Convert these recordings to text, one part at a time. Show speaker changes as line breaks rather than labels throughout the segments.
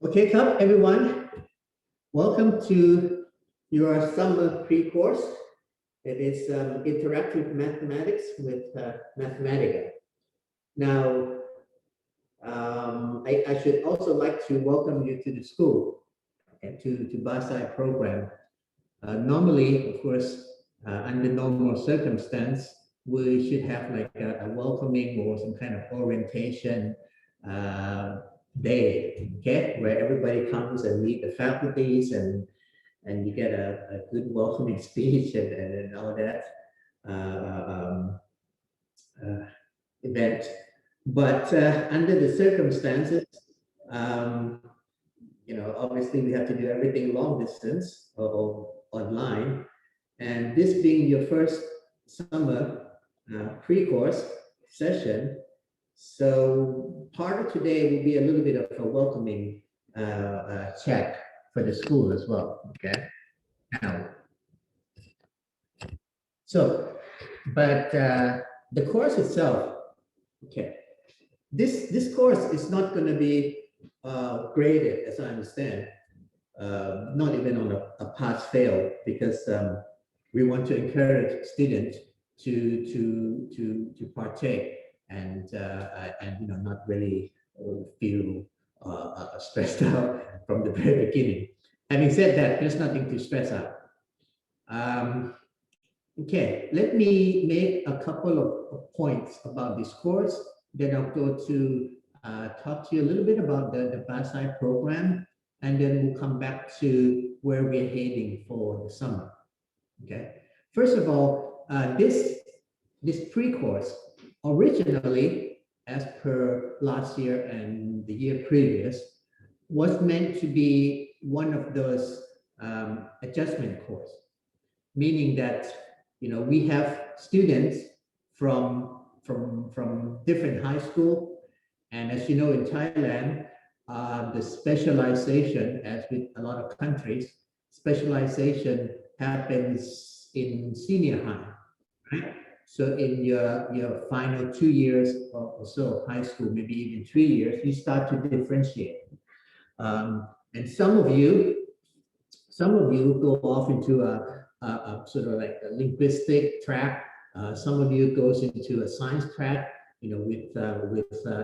Okay, come everyone. Welcome to your summer pre-course. It is interactive mathematics with Mathematica. Now, I should also like to welcome you to the school, okay, to Basai program. Normally, of course, under normal circumstance, we should have like a welcoming or some kind of orientation day, okay, where everybody comes and meet the faculties and you get a good welcoming speech and all that event. But under the circumstances, um, obviously we have to do everything long distance or online. And this being your first summer pre-course session, so part of today will be a little bit of a welcoming check for the school as well. Okay. Now, but the course itself, okay. This course is not going to be graded, as I understand, not even on a pass-fail, because we want to encourage students to partake and not really feel stressed out from the very beginning. Having said that, there's nothing to stress out. Okay, let me make a couple of points about this course. Then I'll go to talk to you a little bit about the Basai program, and then we'll come back to where we're heading for the summer. Okay. First of all, this pre-course originally, as per last year and the year previous, was meant to be one of those adjustment course, meaning that we have students from different high school, and as you know, in Thailand, the specialization, as with a lot of countries, specialization happens in senior high, right? So in your final 2 years or so of high school, maybe even 3 years, you start to differentiate. And some of you go off into a sort of like a linguistic track. Some of you goes into a science track, with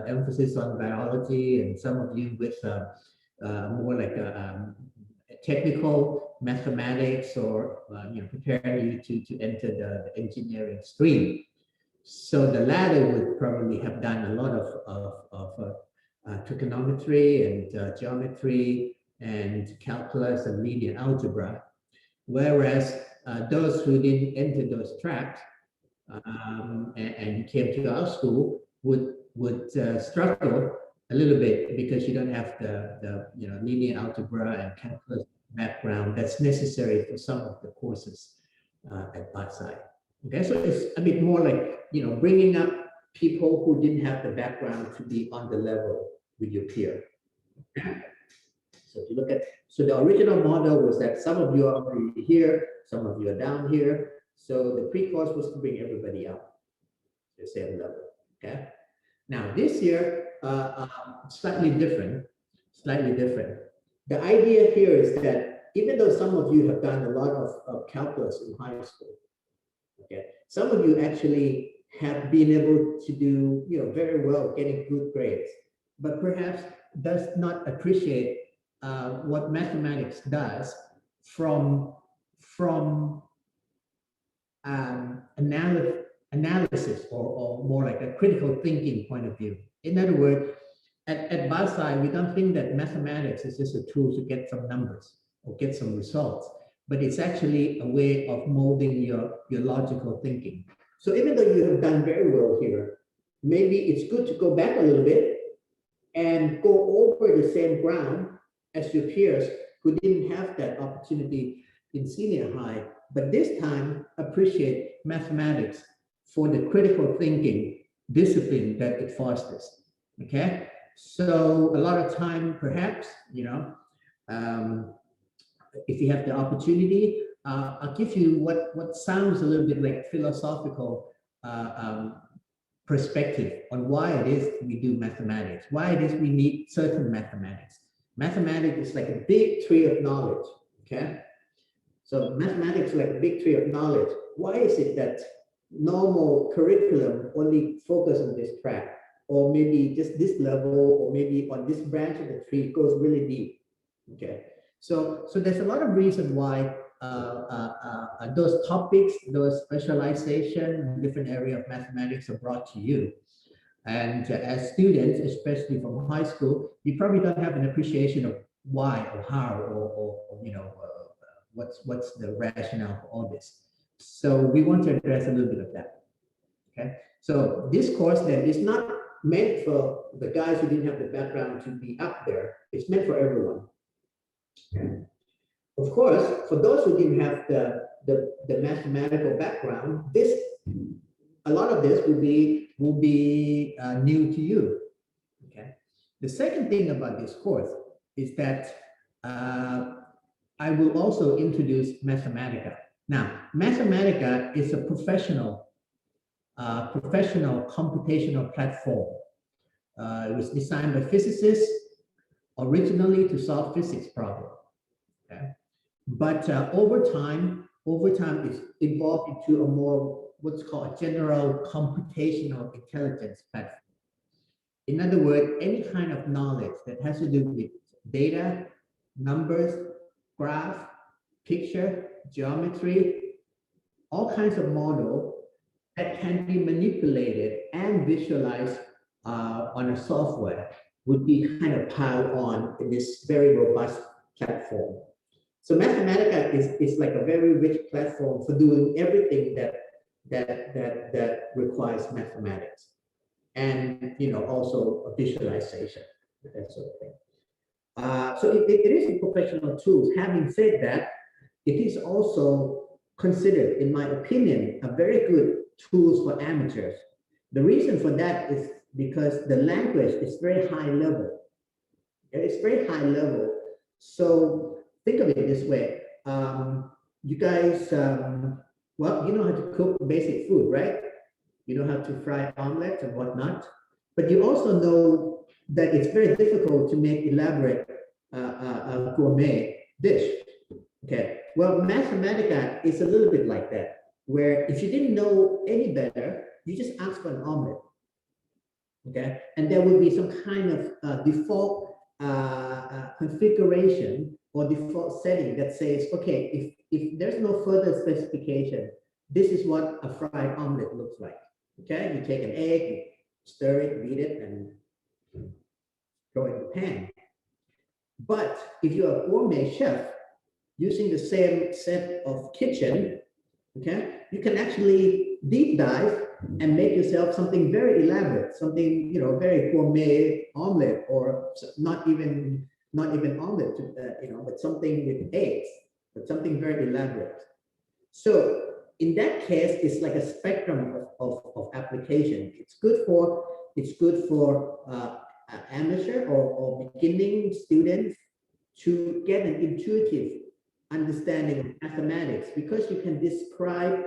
emphasis on biology, and some of you with more like a technical mathematics, or preparing you to enter the engineering stream. So the latter would probably have done a lot of trigonometry and geometry and calculus and linear algebra, whereas those who didn't enter those tracks and came to our school would struggle a little bit, because you don't have the linear algebra and calculus background that's necessary for some of the courses at Batsai. Okay, so it's a bit more like bringing up people who didn't have the background to be on the level with your peer. So if you look at, so the original model was that some of you are already here, some of you are down here. So the pre-course was to bring everybody up to the same level. Okay. Now this year, slightly different. The idea here is that even though some of you have done a lot of calculus in high school, okay, some of you actually have been able to do very well, getting good grades, but perhaps does not appreciate what mathematics does from analysis or more like a critical thinking point of view. In other words, at Basai, we don't think that mathematics is just a tool to get some numbers or get some results, but it's actually a way of molding your logical thinking. So even though you have done very well here, maybe it's good to go back a little bit and go over the same ground as your peers who didn't have that opportunity in senior high, but this time appreciate mathematics for the critical thinking discipline that it fosters. Okay, so a lot of time, perhaps, if you have the opportunity, I'll give you what sounds a little bit like philosophical perspective on why it is we do mathematics, why it is we need certain mathematics. Mathematics is like a big tree of knowledge, okay? So mathematics is like a big tree of knowledge. Why is it that normal curriculum only focus on this track, or maybe just this level, or maybe on this branch of the tree goes really deep, okay? So there's a lot of reason why those topics, those specialization, different area of mathematics are brought to you. And as students, especially from high school, you probably don't have an appreciation of why or how or what's the rationale for all this. So we want to address a little bit of that. Okay. So this course then is not meant for the guys who didn't have the background to be up there. It's meant for everyone. Okay. Of course, for those who didn't have the mathematical background, a lot of this will be new to you. Okay. The second thing about this course is that I will also introduce Mathematica. Now, Mathematica is a professional computational platform. It was designed by physicists originally to solve physics problems. Okay. But over time, it's evolved into a more what's called a general computational intelligence platform. In other words, any kind of knowledge that has to do with data, numbers, graph, picture, geometry, all kinds of models that can be manipulated and visualized on a software would be kind of piled on in this very robust platform. So Mathematica is like a very rich platform for doing everything that requires mathematics, and also visualization, that sort of thing. So it is a professional tool. Having said that, it is also considered, in my opinion, a very good tools for amateurs. The reason for that is because the language is very high level. It's very high level. So think of it this way. You guys, well, you know how to cook basic food, right? You know how to fry omelets and whatnot. But you also know that it's very difficult to make elaborate gourmet dish. Okay. Well, Mathematica is a little bit like that, where if you didn't know any better, you just ask for an omelet. Okay. And there will be some kind of default configuration or default setting that says, okay, if there's no further specification, this is what a fried omelet looks like. Okay, you take an egg, you stir it, beat it, and throw it in the pan. But if you're a gourmet chef using the same set of kitchen, okay, you can actually deep dive and make yourself something very elaborate, something very gourmet omelet, or not even omelet, but something with eggs, but something very elaborate. So in that case, it's like a spectrum of application. It's good for amateur or beginning students to get an intuitive understanding of mathematics, because you can describe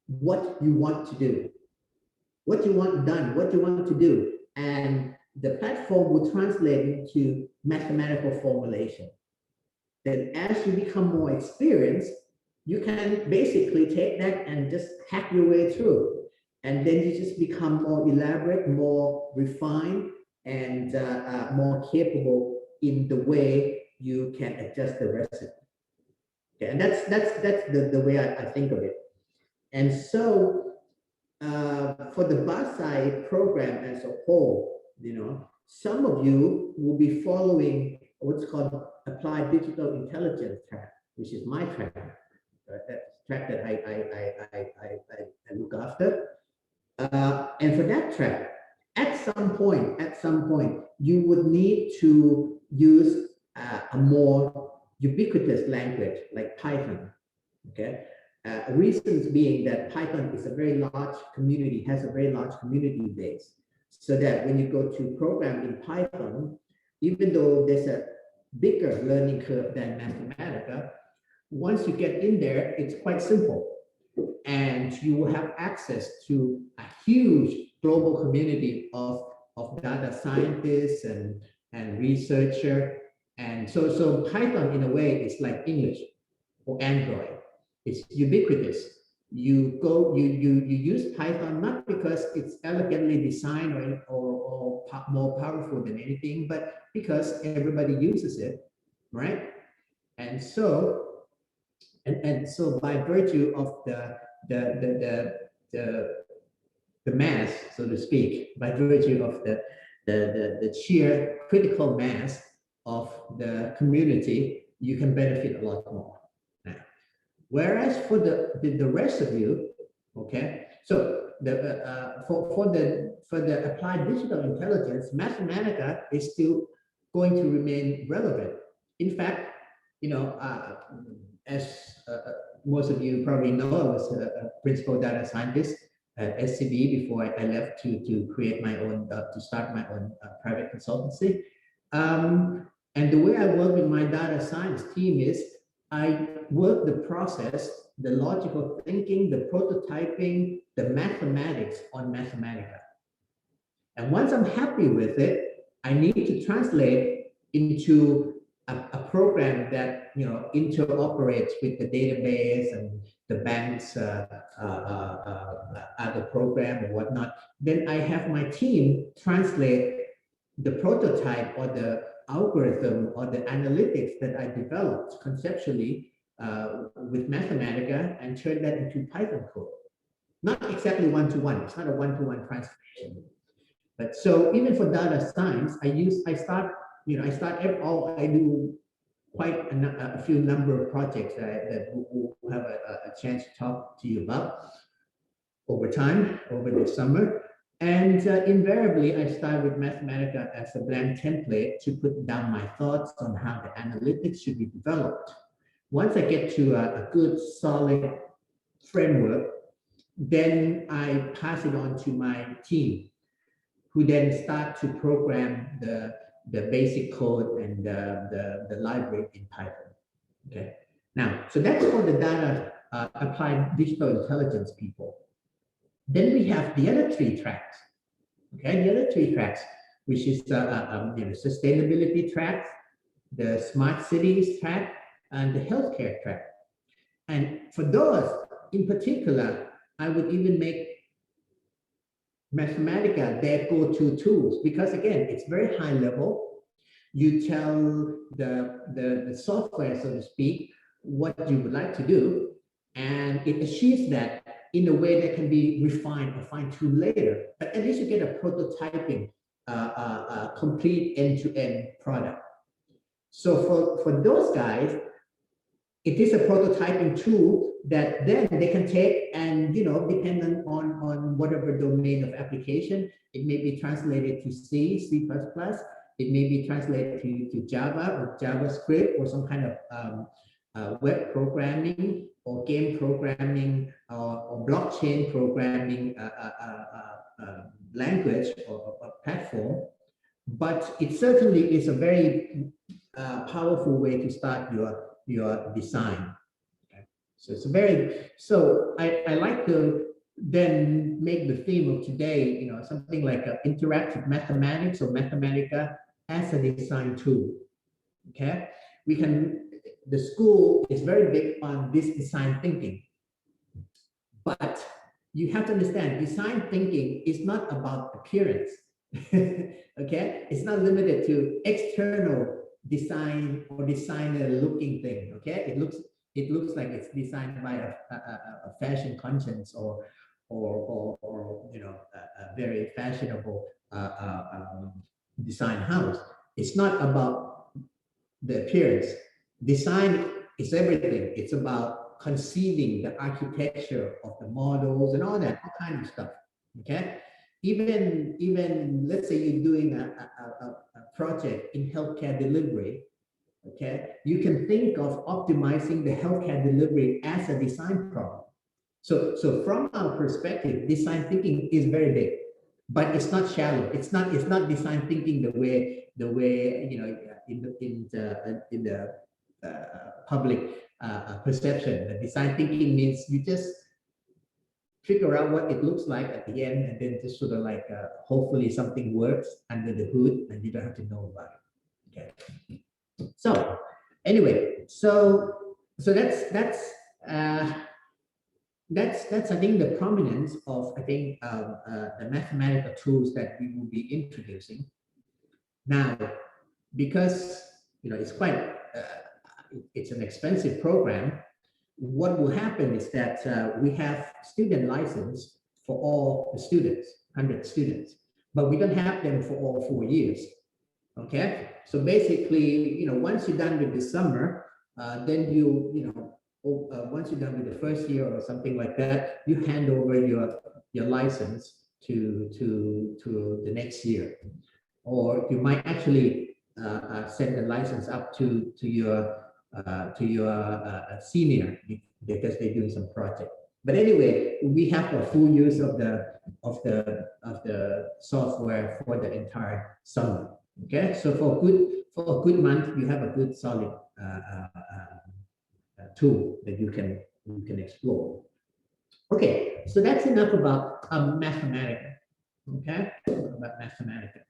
what you want to do, what you want done, what you want to do, and the platform will translate into mathematical formulation. Then as you become more experienced, you can basically take that and just hack your way through. And then you just become more elaborate, more refined, and more capable in the way you can adjust the recipe. Okay, and that's the way I think of it. And so for the BASI program as a whole, some of you will be following what's called Applied Digital Intelligence track, which is my track. That track that I look after. And for that track, at some point, you would need to use a more ubiquitous language like Python. Okay. Reasons being that Python is a very large community, has a very large community base, so that when you go to program in Python, even though there's a bigger learning curve than Mathematica, once you get in there, it's quite simple. And you will have access to a huge global community of data scientists and researchers And so Python in a way is like English or Android. It's ubiquitous. You use Python not because it's elegantly designed or more powerful than anything, but because everybody uses it, right? And so by virtue of the mass, so to speak, by virtue of the sheer critical mass of the community, you can benefit a lot more. Now, whereas for the rest of you, okay, so for the applied digital intelligence, Mathematica is still going to remain relevant. In fact, as most of you probably know, I was a principal data scientist at SCB before I left to create my own, to start my own private consultancy. And the way I work with my data science team is I work the process, the logical thinking, the prototyping, the mathematics on Mathematica. And once I'm happy with it, I need to translate into a program that interoperates with the database and the bank's other program or whatnot. Then I have my team translate the prototype or the algorithm or the analytics that I developed conceptually with Mathematica and turn that into Python code. Not exactly one-to-one. It's not a one-to-one translation. But so even for data science, I do quite a few number of projects that we'll have a chance to talk to you about over time, over the summer. And invariably, I start with Mathematica as a blank template to put down my thoughts on how the analytics should be developed. Once I get to a good, solid framework, then I pass it on to my team, who then start to program the basic code and the library in Python. Okay. Now, so that's for the data applied digital intelligence people. Then we have the other three tracks. Okay, the other three tracks, which is sustainability track, the smart cities track, and the healthcare track. And for those in particular, I would even make Mathematica their go-to tools, because again, it's very high level. You tell the software, so to speak, what you would like to do, and it achieves that in a way that can be refined or fine-tuned later. But at least you get a prototyping, complete end-to-end product. So for those guys, it is a prototyping tool that then they can take and, depending on whatever domain of application, it may be translated to C, C++, it may be translated to Java or JavaScript or some kind of web programming or game programming or blockchain programming language or platform. But it certainly is a very powerful way to start your design. Okay. So it's I like to then make the theme of today, something like interactive mathematics or Mathematica as a design tool. Okay, the school is very big on this design thinking, but you have to understand design thinking is not about appearance. Okay, it's not limited to external design or designer looking thing. Okay, it looks like it's designed by a fashion conscience or a very fashionable design house. It's not about the appearance. Design is everything. It's about conceiving the architecture of the models and all kind of stuff. Okay, even let's say you're doing a project in healthcare delivery. Okay, you can think of optimizing the healthcare delivery as a design problem. So from our perspective, design thinking is very big, but it's not shallow. It's not design thinking the way in the public perception. The design thinking means you just figure out what it looks like at the end, and then just sort of like hopefully something works under the hood, and you don't have to know about it. Okay. So anyway, so that's I think the prominence of the mathematical tools that we will be introducing. Now, because it's quite it's an expensive program, what will happen is that we have student license for all the students, 100 students, but we don't have them for all 4 years. Okay, so basically, once you're done with the summer, then once you're done with the first year or something like that, you hand over your license to the next year, or you might actually send the license up to your senior because they're doing some project. But anyway, we have a full use of the software for the entire summer. Okay, so for a good month, you have a good solid tool that you can explore. Okay, so that's enough about Mathematica. Okay, about Mathematica.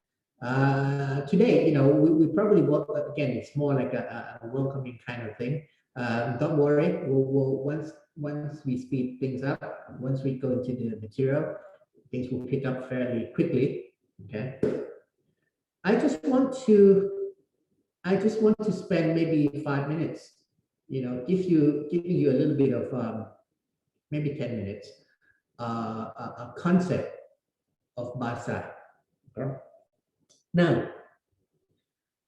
Today, we probably work, again, it's more like a welcoming kind of thing. Don't worry, we'll once we speed things up, once we go into the material, things will pick up fairly quickly. Okay. I just want to spend maybe 5 minutes, giving you a little bit of maybe 10 minutes, a concept of BASI. Okay? Now,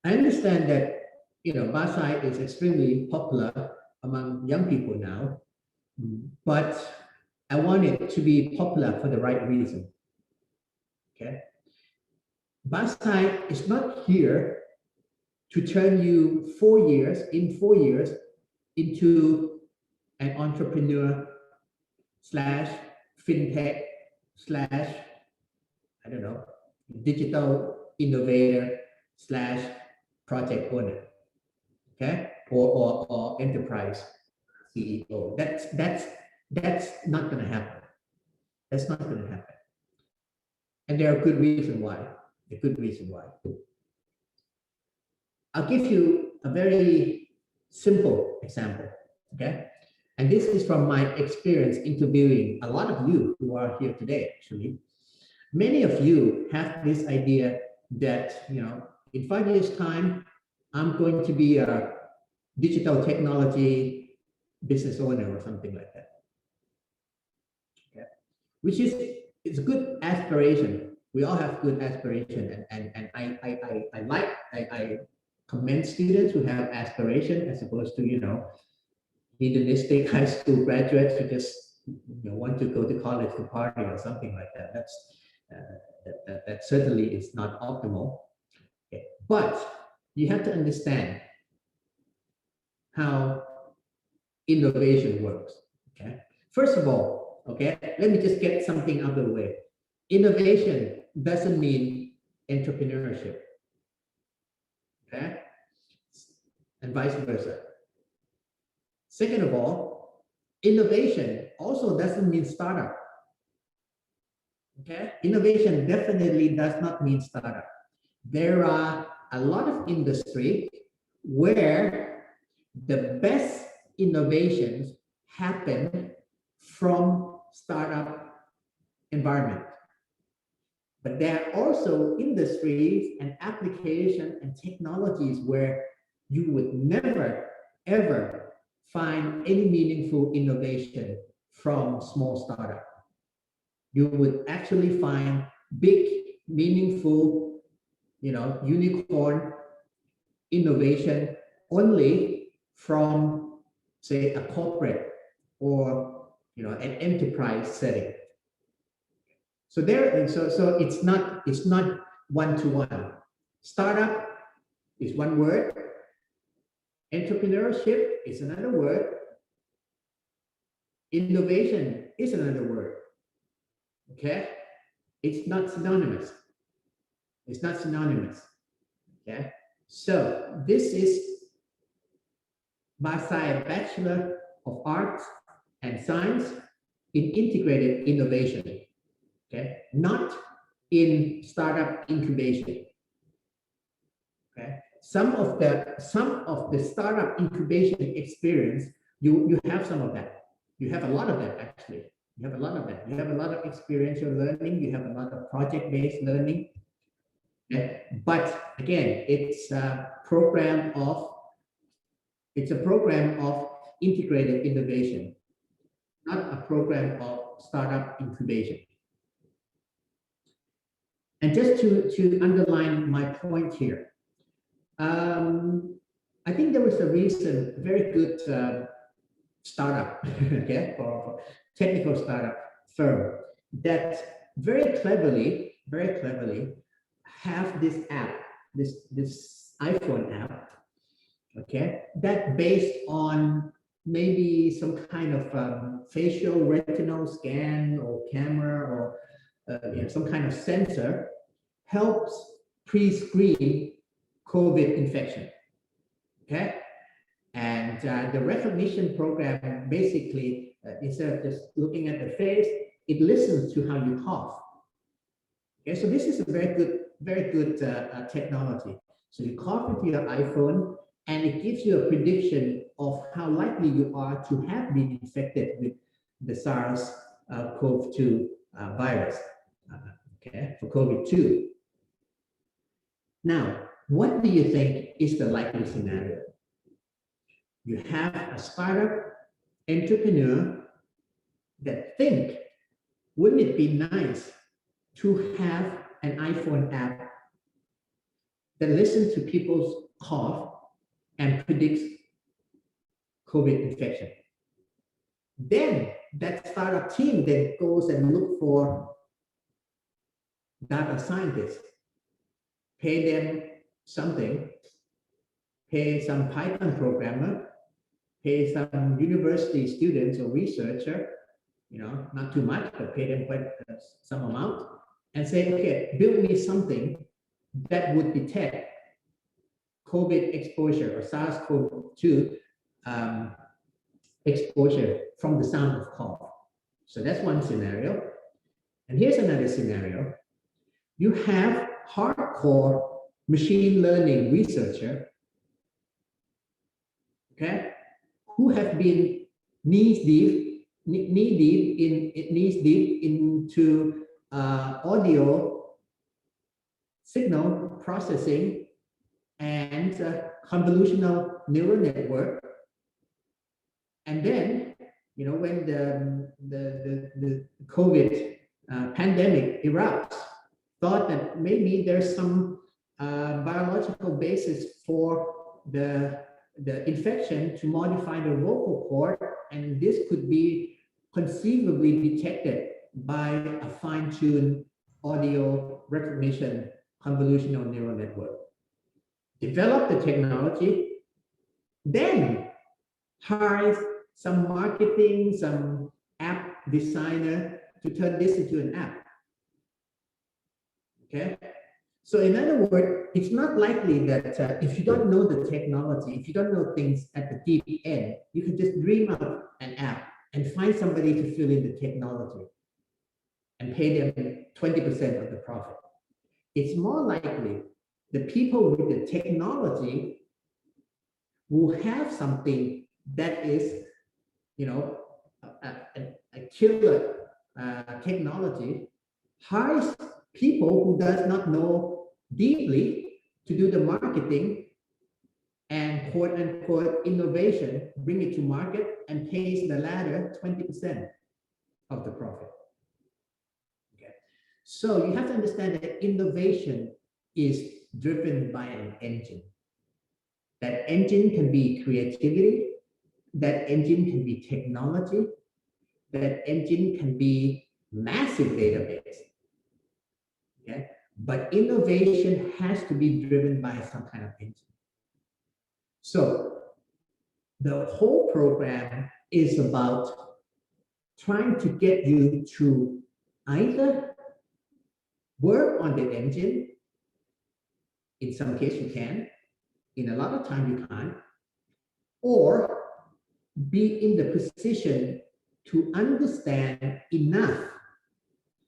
I understand that BASI is extremely popular among young people now, but I want it to be popular for the right reason. Okay, BASI is not here to turn you 4 years into an entrepreneur / fintech / I don't know, digital innovator / project owner, okay, or enterprise CEO. That's not going to happen. That's not going to happen, and there are good reasons why. I'll give you a very simple example, okay? And this is from my experience interviewing a lot of you who are here today, actually. Many of you have this idea that, in 5 years' time, I'm going to be a digital technology business owner or something like that. Okay? Which is, it's a good aspiration. We all have good aspiration, and I commend students who have aspiration as opposed to hedonistic high school graduates who just want to go to college to party or something like that. That certainly is not optimal. Okay. But you have to understand how innovation works. Okay. First of all, okay, let me just get something out of the way. Innovation doesn't mean entrepreneurship. Okay. And vice versa. Second of all, innovation also doesn't mean startup. Okay, innovation definitely does not mean startup. There are a lot of industry where the best innovations happen from startup environment. But there are also industries and applications and technologies where you would never, ever find any meaningful innovation from small startup. You would actually find big, meaningful, unicorn innovation only from, say, a corporate or an enterprise setting. So it's not one-to-one. Startup is one word. Entrepreneurship is another word. Innovation is another word. Okay, it's not synonymous. It's not synonymous. Okay, so this is BASI, Bachelor of Arts and Science in Integrated Innovation. Okay, not in startup incubation. Okay, some of the startup incubation experience, you have some of that. You have a lot of that actually. You have a lot of that. You have a lot of experiential learning. You have a lot of project-based learning. Okay? But again, it's a program of integrated innovation, not a program of startup incubation. And just to underline my point here, I think there was a recent very good startup, okay, for technical startup firm that very cleverly have this app, this iPhone app, okay, that based on maybe some kind of facial retinal scan or camera or some kind of sensor helps pre-screen COVID infection, okay? And the recognition program basically, instead of just looking at the face, it listens to how you cough. Okay, so this is a very good technology. So you cough into your iPhone, and it gives you a prediction of how likely you are to have been infected with the SARS-CoV-2 virus, okay, for COVID-2. Now, what do you think is the likely scenario? You have a startup entrepreneur that think, wouldn't it be nice to have an iPhone app that listens to people's cough and predicts COVID infection? Then that startup team then goes and look for data scientists, pay them something, pay some Python programmer, pay some university students or researcher, not too much, but pay them quite some amount, and say, okay, build me something that would detect COVID exposure or SARS-CoV-2 exposure from the sound of cough. So that's one scenario. And here's another scenario. You have hardcore machine learning researcher, okay, who have been knee deep into audio signal processing and convolutional neural network. And then, when the COVID pandemic erupts, thought that maybe there's some biological basis for the infection to modify the vocal cord, and this could be conceivably detected by a fine-tuned audio recognition convolutional neural network. Develop the technology, then hire some marketing, some app designer to turn this into an app. Okay? So in other words, it's not likely that if you don't know the technology, if you don't know things at the deep end, you can just dream up an app and find somebody to fill in the technology and pay them 20% of the profit. It's more likely the people with the technology will have something that is, a killer technology, hires people who does not know deeply to do the marketing and quote unquote innovation, bring it to market, and pays the latter 20% of the profit. Okay, so you have to understand that innovation is driven by an engine. That engine can be creativity, that engine can be technology, that engine can be massive database. Okay, but innovation has to be driven by some kind of engine. So the whole program is about trying to get you to either work on the engine. In some case you can, in a lot of time you can't, or be in the position to understand enough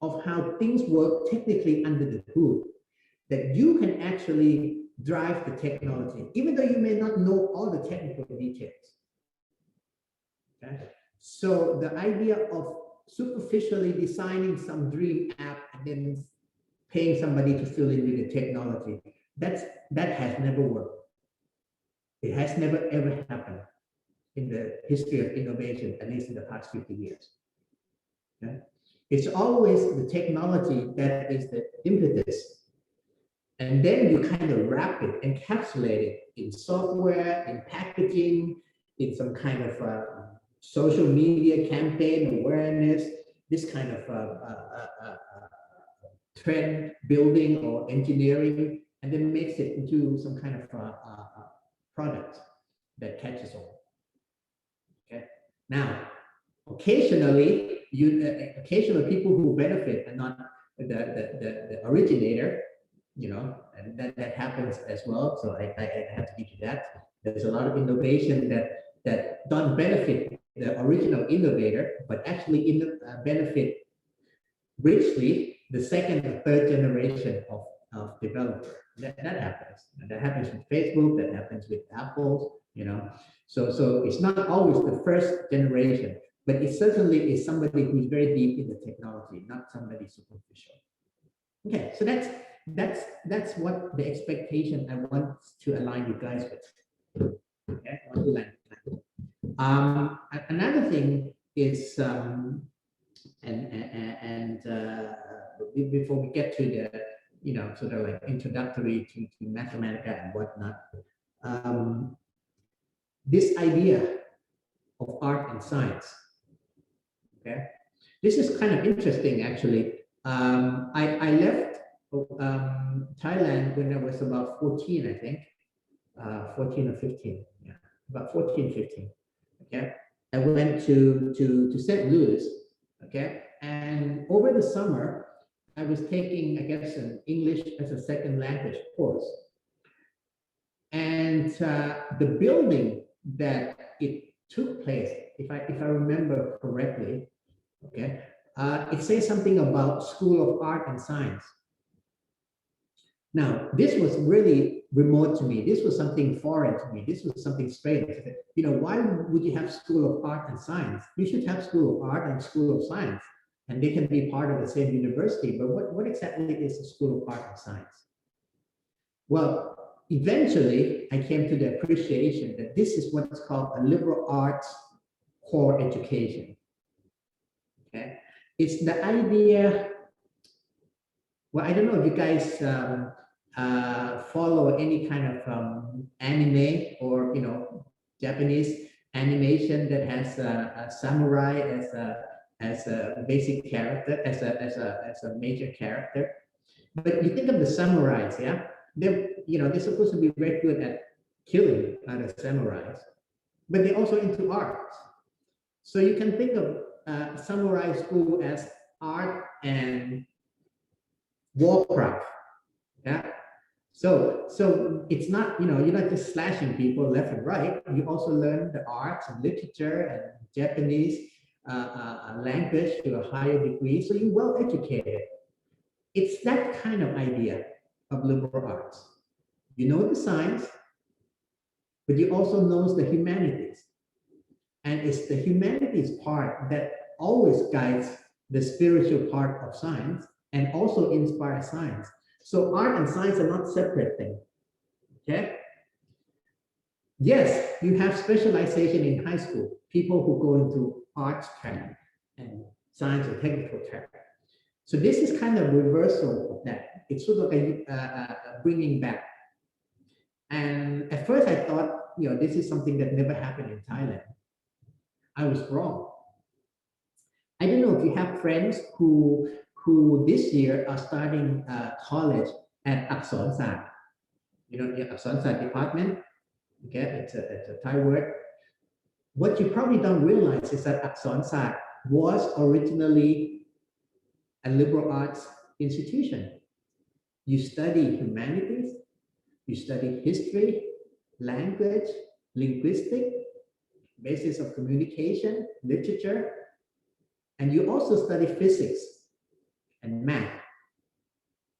of how things work technically under the hood that you can actually drive the technology, even though you may not know all the technical details. Okay? So the idea of superficially designing some dream app and then paying somebody to fill in with the technology, that has never worked. It has never ever happened in the history of innovation, at least in the past 50 years. Okay? It's always the technology that is the impetus. And then you kind of wrap it, encapsulate it in software, in packaging, in some kind of social media campaign awareness, this kind of trend building or engineering, and then makes it into some kind of product that catches on. Okay. Now, occasionally, occasional people who benefit are not the originator, you know, and that happens as well. So I have to give you that. There's a lot of innovation that don't benefit the original innovator, but actually benefit richly the second or third generation of developer. That happens. And that happens with Facebook, that happens with Apple, you know. So it's not always the first generation, but it certainly is somebody who's very deep in the technology, not somebody superficial. Okay, so that's what the expectation I want to align you guys with. Okay, I want to align. Another thing is, before we get to the, you know, sort of like introductory to Mathematica and whatnot, this idea of art and science. Okay, this is kind of interesting actually. I left Thailand when I was about 14, I think, 14 or 15, yeah, about 14, 15. Okay, I went to St. Louis. Okay, and over the summer, I was taking, I guess, an English as a second language course. And the building that it took place, if I remember correctly, okay, it says something about School of Art and Science. Now, this was really remote to me. This was something foreign to me. This was something strange. You know, why would you have School of Art and Science? You should have School of Art and School of Science, and they can be part of the same university. But what exactly is the School of Art and Science? Well, eventually, I came to the appreciation that this is what's called a liberal arts core education. Okay, it's the idea. Well, I don't know if you guys follow any kind of anime or, you know, Japanese animation that has a samurai as a basic character, as a major character. But you think of the samurais, yeah, they're supposed to be very good at killing other samurais, but they're also into art. So you can think of samurai school as art and Warcraft, yeah. So it's not, you know, you're not just slashing people left and right. You also learn the arts and literature and Japanese language to a higher degree. So you're well educated. It's that kind of idea of liberal arts. You know the science, but you also know the humanities. And it's the humanities part that always guides the spiritual part of science and also inspire science. So art and science are not separate things. Okay? Yes, you have specialization in high school, people who go into arts track and science or technical track. So this is kind of reversal of that. It's sort of like a bringing back. And at first I thought, you know, this is something that never happened in Thailand. I was wrong. I don't know if you have friends who this year are starting college at Akson-Sat. You know, the Akson-Sat department. Okay, it's a Thai word. What you probably don't realize is that Akson-Sat was originally a liberal arts institution. You study humanities, you study history, language, linguistics, basis of communication, literature, and you also study physics and math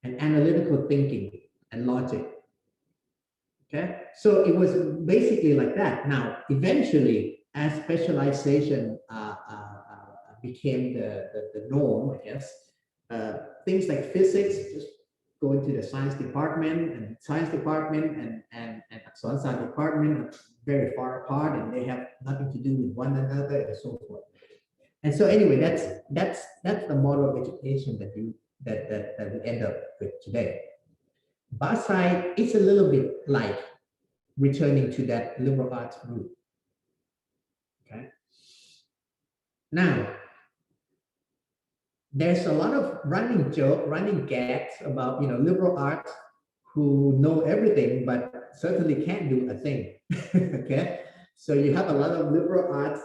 and analytical thinking and logic. Okay, so it was basically like that. Now, eventually, as specialization became the norm, I guess, things like physics just go into the science department, and science department and science department are very far apart, and they have nothing to do with one another, and so forth. And so anyway, that's the model of education that we end up with today. Basai is a little bit like returning to that liberal arts route. Okay. Now, there's a lot of running gags about liberal arts who know everything but certainly can't do a thing. Okay, so you have a lot of liberal arts,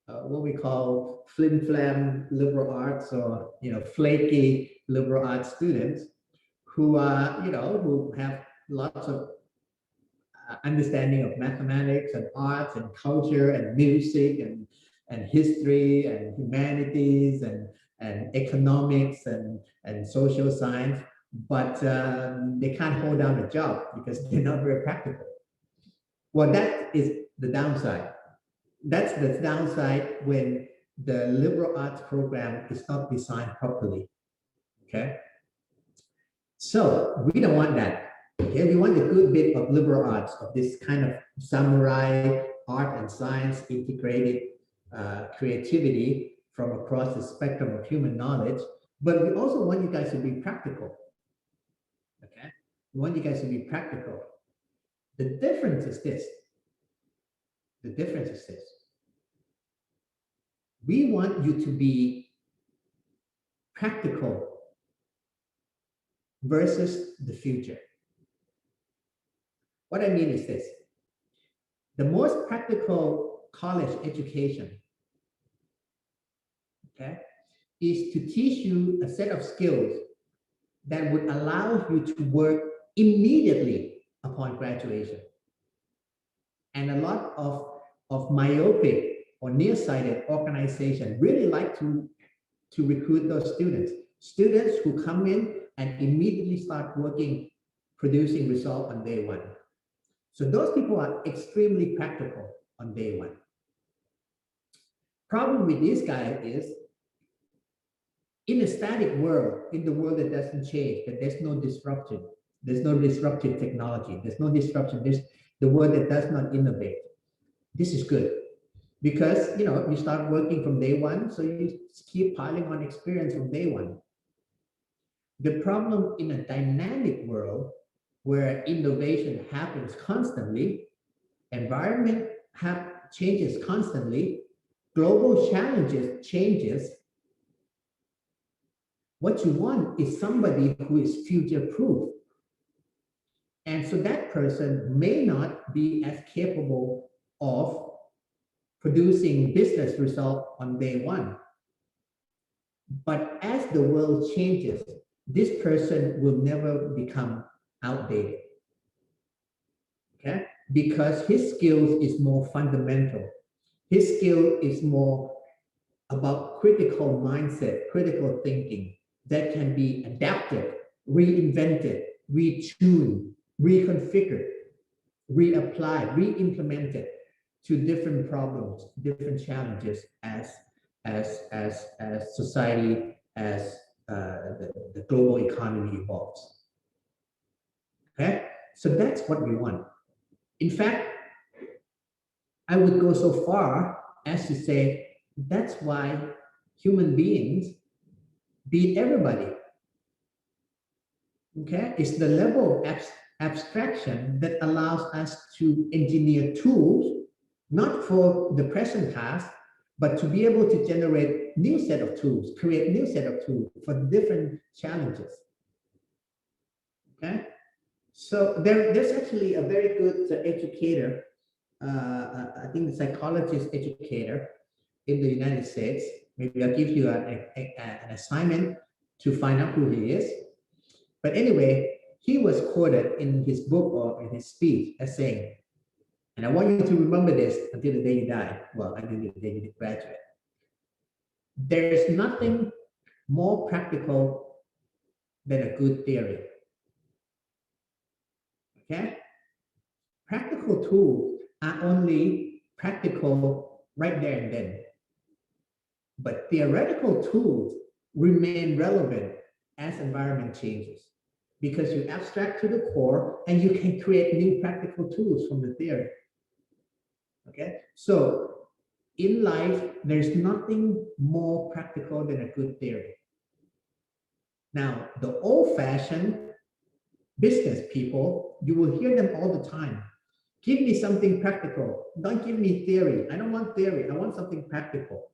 what we call flim-flam liberal arts, or flaky liberal arts students who are who have lots of understanding of mathematics and arts and culture and music and history and humanities and economics and social science, but they can't hold down a job because they're not very practical. Well, that is the downside. That's the downside when the liberal arts program is not designed properly. Okay, so we don't want that. Okay, we want a good bit of liberal arts, of this kind of samurai art and science integrated creativity from across the spectrum of human knowledge. But we also want you guys to be practical. Okay, we want you guys to be practical. The difference is this. The difference is this. We want you to be practical versus the future. What I mean is this. The most practical college education, okay, is to teach you a set of skills that would allow you to work immediately upon graduation. And a lot of myopic or nearsighted organizations really like to recruit those students who come in and immediately start working, producing results on day one. So those people are extremely practical on day one. Problem with this guy is, in a static world, in the world that doesn't change, that there's no disruption, there's no disruptive technology, there's no disruption, there's the world that does not innovate. This is good because you start working from day one, so you keep piling on experience from day one. The problem in a dynamic world where innovation happens constantly, environment changes constantly, global challenges changes. What you want is somebody who is future-proof. And so that person may not be as capable of producing business results on day one. But as the world changes, this person will never become outdated. Okay? Because his skills is more fundamental. His skill is more about critical mindset, critical thinking that can be adapted, reinvented, retuned, reconfigured, reapplied, re-implemented to different problems, different challenges as society, as the global economy evolves. Okay, so that's what we want. In fact, I would go so far as to say that's why human beings beat everybody. Okay, it's the level of abstraction that allows us to engineer tools, not for the present task, but to be able to generate new set of tools, create new set of tools for different challenges. Okay, so there's actually a very good educator, I think the psychologist educator in the United States. Maybe I'll give you an assignment to find out who he is. But anyway, he was quoted in his book or in his speech as saying, and I want you to remember this until the day you die, well, until the day you graduate. There is nothing more practical than a good theory. Okay? practical tools are only practical right there and then. But theoretical tools remain relevant as environment changes because you abstract to the core and you can create new practical tools from the theory. Okay, so in life, there's nothing more practical than a good theory. Now, the old-fashioned business people, you will hear them all the time. Give me something practical. Don't give me theory. I don't want theory. I want something practical.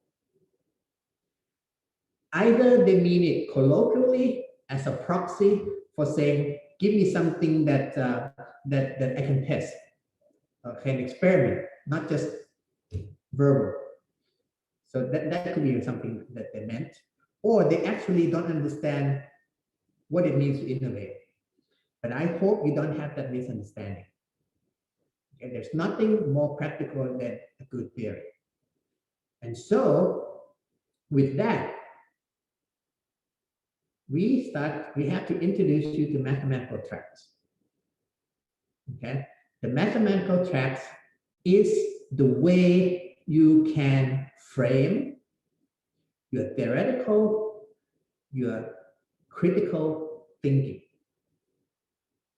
Either they mean it colloquially as a proxy for saying, give me something that I can test, can experiment, not just verbal. So that could be something that they meant. Or they actually don't understand what it means to innovate. But I hope you don't have that misunderstanding. Okay, there's nothing more practical than a good theory. And so with that, we have to introduce you to mathematical tracks. Okay, the mathematical tracks is the way you can frame your theoretical, your critical thinking.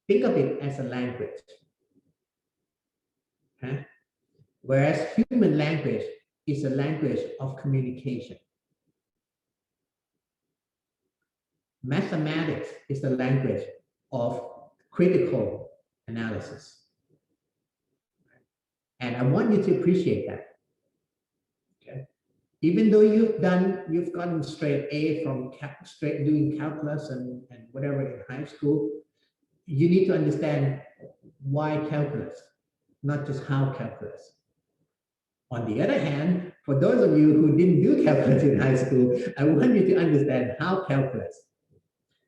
Think of it as a language. Okay? Whereas human language is a language of communication. Mathematics is the language of critical analysis. And I want you to appreciate that. Okay? Even though you've gotten straight A from straight doing calculus and whatever in high school, you need to understand why calculus, not just how calculus. On the other hand, for those of you who didn't do calculus in high school, I want you to understand how calculus.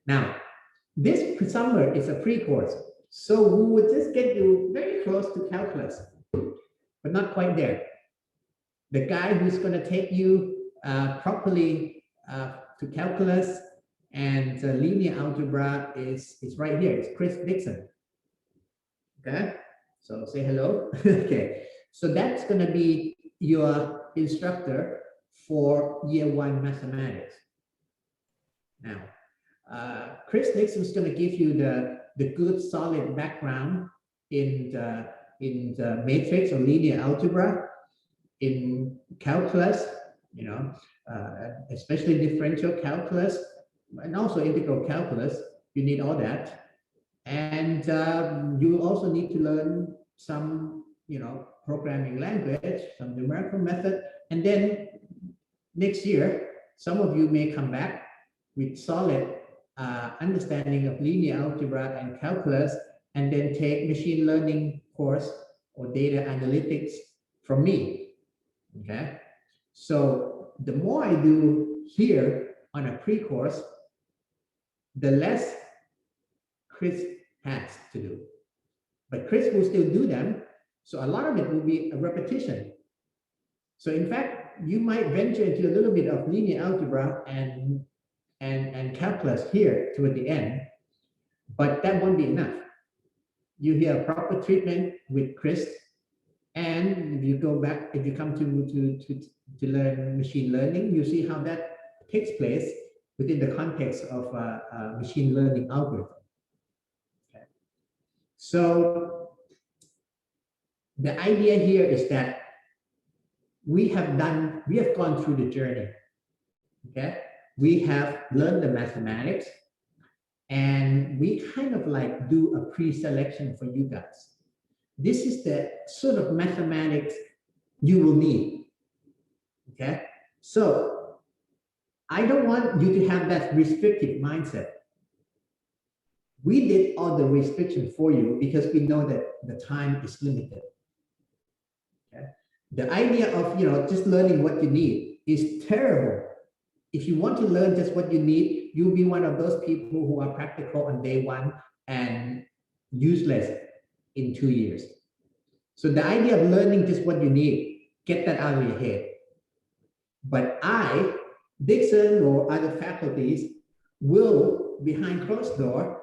Now, this summer is a pre-course, so we would just get you very close to calculus, but not quite there. The guy who's going to take you properly to calculus and linear algebra is right here. It's Chris Dixon. Okay, so say hello. Okay, so that's going to be your instructor for year 1 mathematics. Now, Chris Dixon is going to give you the good solid background in the matrix or linear algebra, in calculus, especially differential calculus, and also integral calculus. You need all that. And you will also need to learn some, programming language, some numerical method. And then next year, some of you may come back with solid understanding of linear algebra and calculus, and then take machine learning course or data analytics from me. Okay, so the more I do here on a pre-course, the less Chris has to do. But Chris will still do them, so a lot of it will be a repetition. So in fact, you might venture into a little bit of linear algebra and calculus here toward the end, but that won't be enough. You hear proper treatment with Chris, and if you go back, if you come to learn machine learning, you see how that takes place within the context of machine learning algorithm. Okay. So the idea here is that we have gone through the journey. Okay, we have learned the mathematics, and we kind of like do a pre-selection for you guys. This is the sort of mathematics you will need. Okay, so I don't want you to have that restrictive mindset. We did all the restriction for you because we know that the time is limited. Okay? The idea of just learning what you need is terrible. If you want to learn just what you need, you'll be one of those people who are practical on day 1 and useless in 2 years. So the idea of learning just what you need, get that out of your head. But I, Dixon, or other faculties will, behind closed door,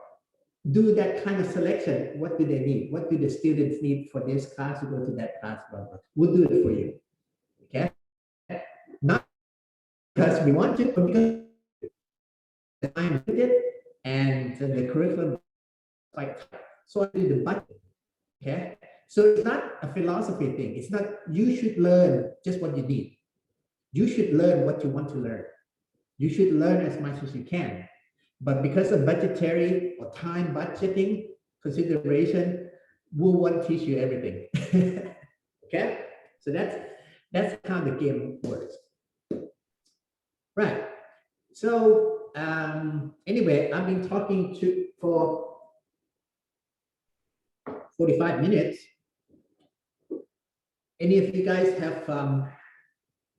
do that kind of selection. What do they need? What do the students need for this class to go to that class? We'll do it for you. Okay? Not because we want to, but because the time is limited and the curriculum is quite tight. So I do the budget. Okay? So it's not a philosophy thing. It's not you should learn just what you need. You should learn what you want to learn. You should learn as much as you can. But because of budgetary or time budgeting consideration, we won't teach you everything. Okay? So that's how the game works. Right. So anyway, I've been talking for 45 minutes. Any of you guys have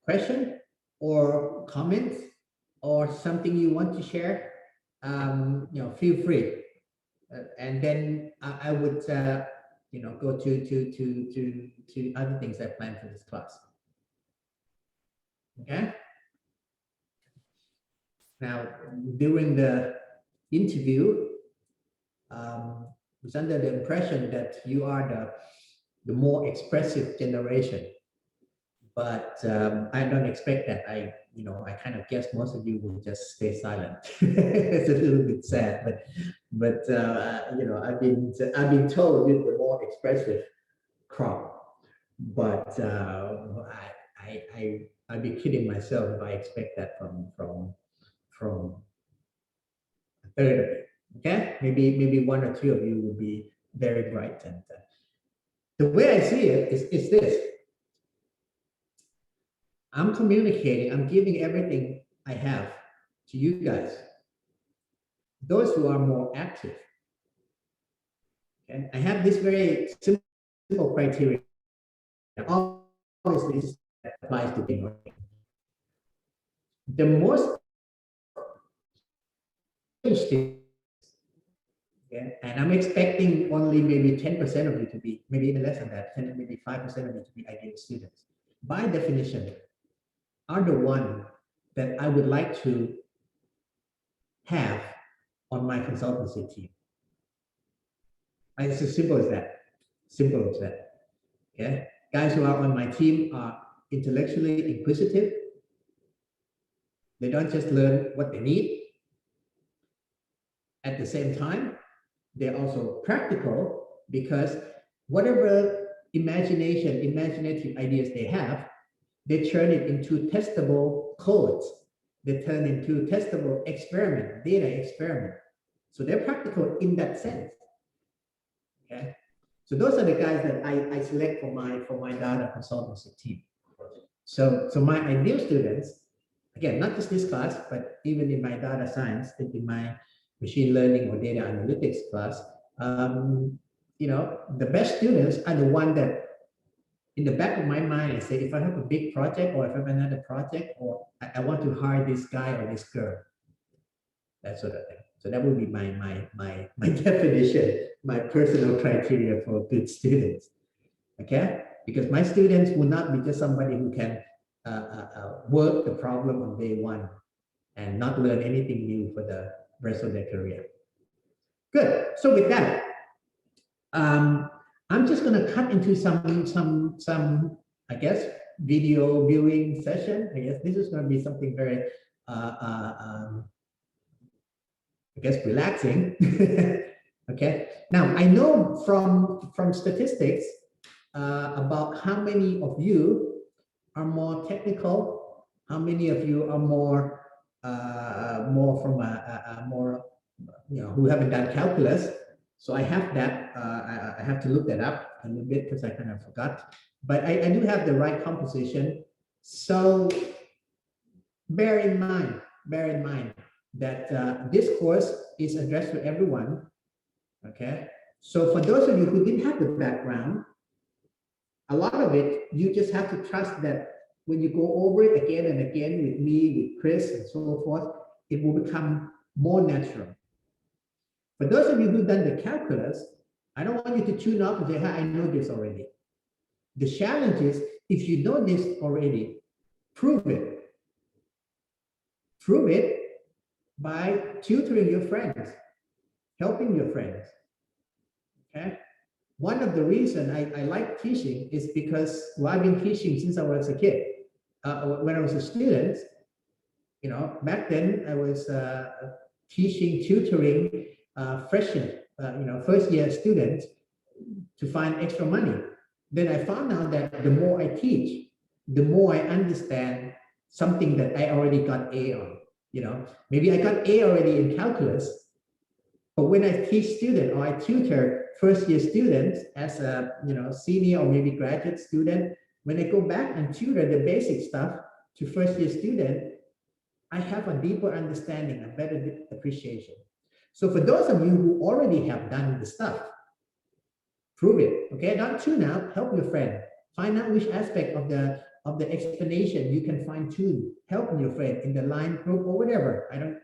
question or comments or something you want to share? Feel free. And then I would go to other things I planned for this class. Okay. Now, during the interview, I was under the impression that you are the more expressive generation, but I don't expect that. I kind of guess most of you will just stay silent. It's a little bit sad, but I've been told you're the more expressive crop, but I'd be kidding myself if I expect that from a third of it. Okay, maybe one or two of you will be very bright, and the way I see it is this. I'm communicating, I'm giving everything I have to you guys, those who are more active. Okay? I have this very simple criteria. Obviously, this applies to things. The most okay, and I'm expecting only maybe 10% of you to be, maybe even less than that, maybe 5% of you to be ideal students. By definition, are the one that I would like to have on my consultancy team. It's as simple as that. Simple as that. Okay, guys who are on my team are intellectually inquisitive. They don't just learn what they need. At the same time, they're also practical because whatever imaginative ideas they have, they turn it into testable codes. They turn into testable data experiment. So they're practical in that sense. Okay. So those are the guys that I select for my data consultancy team. So my ideal students, again, not just this class, but even in my data science, in my machine learning or data analytics class, the best students are the one that in the back of my mind, I say, if I have a big project or if I have another project, or I want to hire this guy or this girl, that sort of thing. So that would be my definition, my personal criteria for good students. Okay, because my students will not be just somebody who can work the problem on day one and not learn anything new for the rest of their career. Good. So with that, I'm just going to cut into some I guess video viewing session. I guess this is going to be something very I guess relaxing. Okay. Now I know from statistics about how many of you are more technical, how many of you are more from a more who haven't done calculus. So I have that. I have to look that up a little bit because I kind of forgot. But I do have the right composition. So bear in mind that this course is addressed to everyone. Okay. So for those of you who didn't have the background, a lot of it, you just have to trust that when you go over it again and again with me, with Chris, and so forth, it will become more natural. For those of you who've done the calculus, I don't want you to tune up and say, I know this already. The challenge is, if you know this already, prove it. Prove it by tutoring your friends. helping your friends. Okay. One of the reasons I like teaching is because, well, I've been teaching since I was a kid. When I was a student, back then I was teaching, tutoring freshmen, first year students to find extra money. Then I found out that the more I teach, the more I understand something that I already got A on. Maybe I got A already in calculus, but when I teach student or I tutor first year students as a senior or maybe graduate student, when I go back and tutor the basic stuff to first year student, I have a deeper understanding, a better appreciation. So for those of you who already have done the stuff, prove it. Okay, don't tune out. Help your friend. Find out which aspect of the explanation you can fine tune. Help your friend in the line group or whatever. I don't,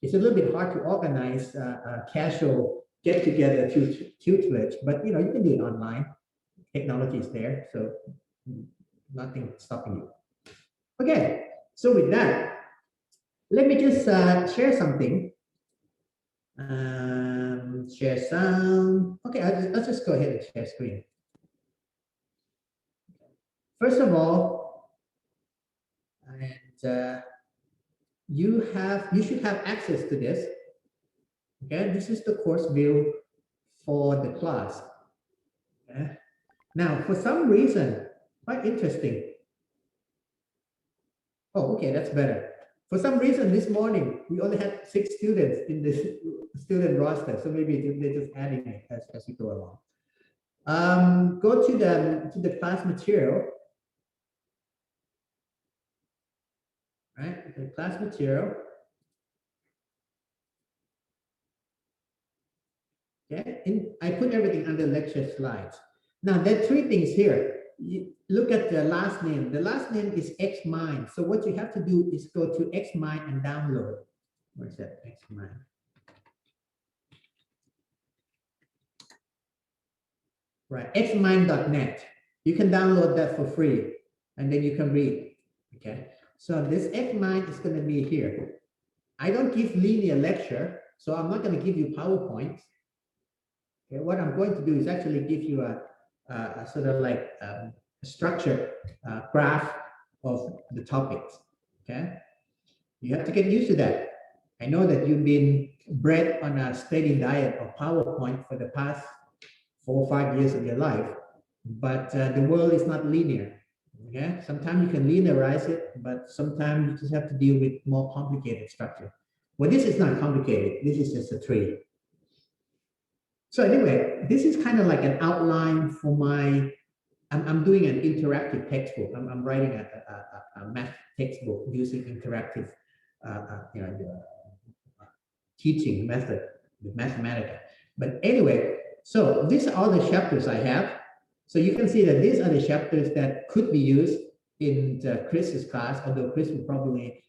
it's a little bit hard to organize a casual get together tutelage, but you can do it online. Technology is there, so nothing stopping you. Okay, so with that, let me just share something. Share some. Okay, I'll just go ahead and share screen. First of all, and you should have access to this. Okay, this is the course view for the class. Okay. Now, for some reason, quite interesting. Oh, okay, that's better. For some reason, this morning we only had 6 students in the student roster, so maybe they're just adding it as we go along. Go to the class material. Right, the class material. Okay, I put everything under lecture slides. Now there are 3 things here. You look at the last name. The last name is Xmind. So what you have to do is go to Xmind and download. Where's that Xmind? Right, xmind.net. You can download that for free, and then you can read. Okay, so this Xmind is going to be here. I don't give linear lecture, so I'm not going to give you PowerPoints. Okay, what I'm going to do is actually give you a sort of like a structured graph of the topics. Okay, you have to get used to that. I know that you've been bred on a steady diet of PowerPoint for the past 4 or 5 years of your life, but the world is not linear. Okay, sometimes you can linearize it, but sometimes you just have to deal with more complicated structure. Well, this is not complicated. This is just a tree. So anyway, this is kind of like an outline for my. I'm doing an interactive textbook. I'm writing a math textbook using interactive, teaching method with Mathematica. But anyway, so these are all the chapters I have. So you can see that these are the chapters that could be used in Chris's class, although Chris will probably,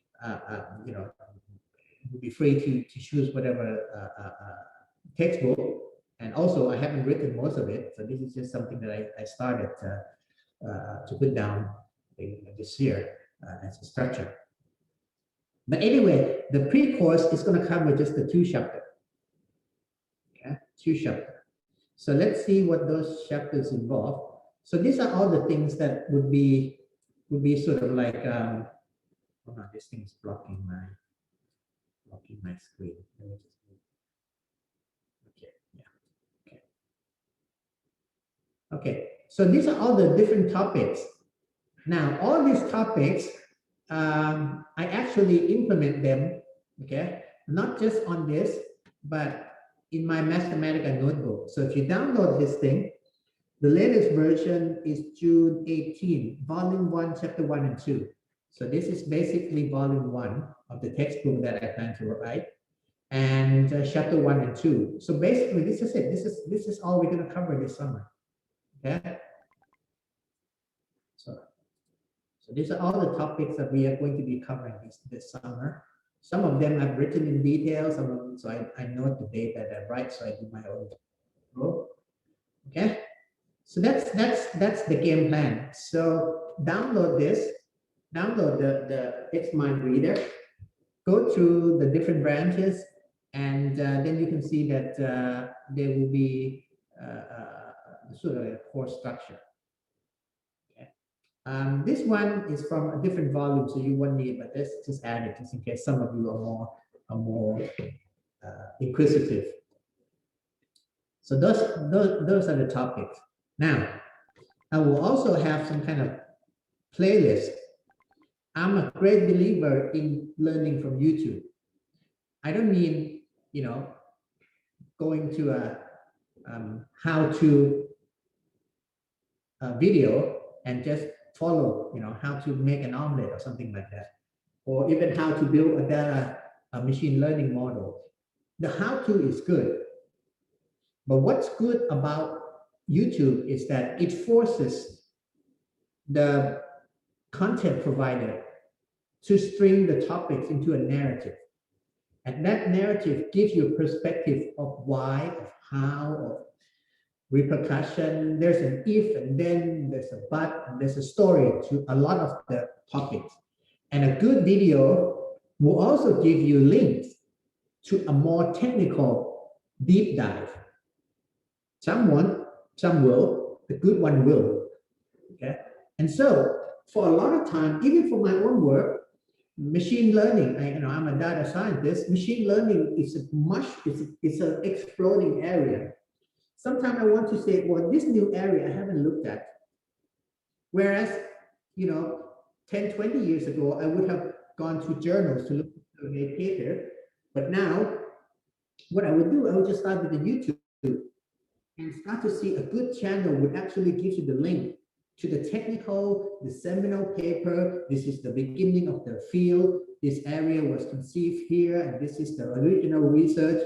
will be free to choose whatever textbook. And also, I haven't written most of it, so this is just something that I started to put down this year as a structure. But anyway, the pre-course is going to cover just the 2 chapters. Okay, 2 chapters. So let's see what those chapters involve. So these are all the things that would be sort of like. Oh no, this thing is blocking my screen. Let me just move. Okay, yeah. Okay, so these are all the different topics. Now, all these topics, I actually implement them, okay, not just on this, but in my Mathematica notebook. So if you download this thing, the latest version is June 18, Volume 1, Chapter 1 and 2. So this is basically Volume 1 of the textbook that I plan to write, and Chapter 1 and 2. So basically, this is it. This is all we're going to cover this summer. Okay. So these are all the topics that we are going to be covering this summer. Some of them I've written in detail. Some of them, so I note the date that I write, so I do my own book. Okay. So that's the game plan. So download this. Download the Xmind reader. Go through the different branches. And then you can see that there will be sort of a course structure. Okay. This one is from a different volume, so you won't need, but let's just add it just in case some of you are more inquisitive. So those are the topics. Now, I will also have some kind of playlist. I'm a great believer in learning from YouTube. I don't mean, going to a how-to video and just follow, how to make an omelet or something like that, or even how to build a machine learning model. The how-to is good, but what's good about YouTube is that it forces the content provider to string the topics into a narrative. And that narrative gives you a perspective of why, of how, of repercussion. There's an if, and then there's a but, and there's a story to a lot of the topics. And a good video will also give you links to a more technical deep dive. Some will, the good one will. Okay. And so for a lot of time, even for my own work, machine learning, I'm a data scientist. Machine learning is it's an exploding area. Sometimes I want to say, well, this new area I haven't looked at. Whereas, 10, 20 years ago, I would have gone to journals to look at a paper. But now, what I would do, I would just start with the YouTube and start to see a good channel would actually give you the link to the technical, the seminal paper. This is the beginning of the field. This area was conceived here, and this is the original research.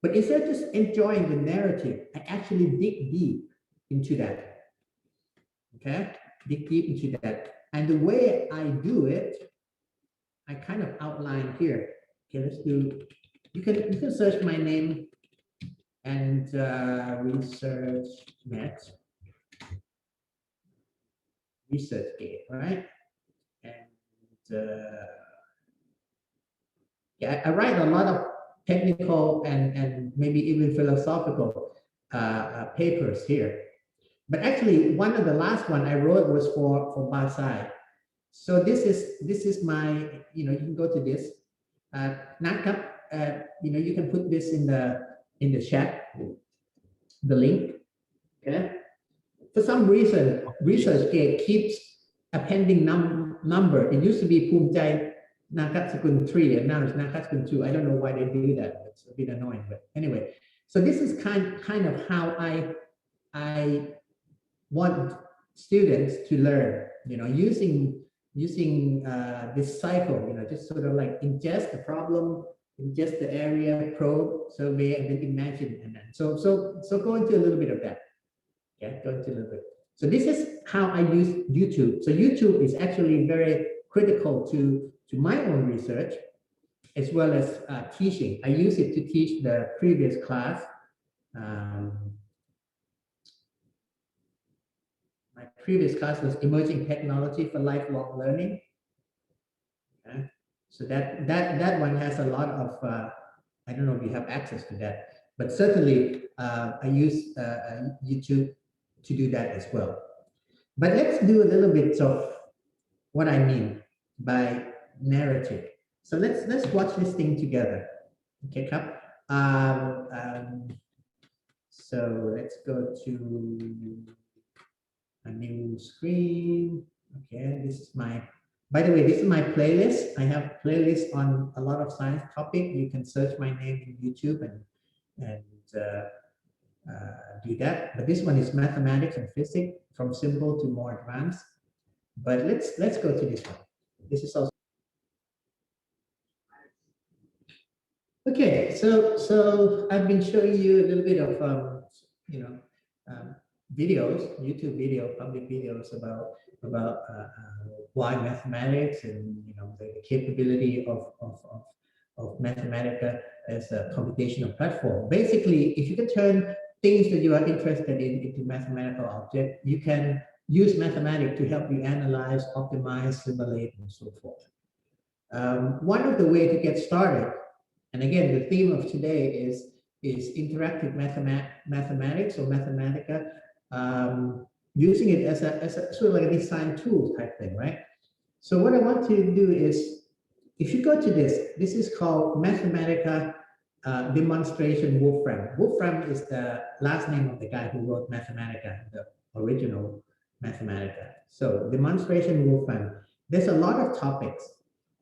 But instead of just enjoying the narrative, I actually dig deep into that. Okay, dig deep into that. And the way I do it, I kind of outline here. Okay, let's do. You can search my name and research net. ResearchGate, right? And yeah, I write a lot of technical and maybe even philosophical papers here. But actually, one of the last one I wrote was for Basai. So this is my, you can go to this. Nakap, you can put this in the chat, the link. Okay. For some reason, ResearchGate keeps appending number. It used to be Pumjai Nakatsukun 3, and now it's Nakatsukun 2. I don't know why they do that. It's a bit annoying, but anyway. So this is kind of how I want students to learn. Using this cycle. Just sort of like ingest the problem, ingest the area, probe, survey, and then imagine, and then so go into a little bit of that. Yeah, go into a little bit. So this is how I use YouTube. So YouTube is actually very critical to my own research, as well as teaching. I use it to teach the previous class. My previous class was Emerging Technology for Lifelong Learning. Okay. So that one has a lot of, I don't know if you have access to that, but certainly I use YouTube to do that as well. But let's do a little bit of what I mean by narrative. So let's watch this thing together. Okay, Kap. So let's go to a new screen. Okay, this is my, by the way, this is my playlist. I have playlists on a lot of science topic. You can search my name in YouTube and do that. But this one is mathematics and physics, from simple to more advanced. But let's go to this one. This is also okay. So I've been showing you a little bit of videos, YouTube video, public videos about why mathematics and the capability of Mathematica as a computational platform. Basically, if you can turn things that you are interested in into mathematical objects, you can use mathematics to help you analyze, optimize, simulate, and so forth. One of the ways to get started, And again, the theme of today is interactive mathematics or Mathematica, using it as a sort of like a design tool type thing, right? So what I want to do is, if you go to this is called Mathematica demonstration Wolfram. Wolfram is the last name of the guy who wrote Mathematica, the original Mathematica. So demonstration Wolfram. There's a lot of topics: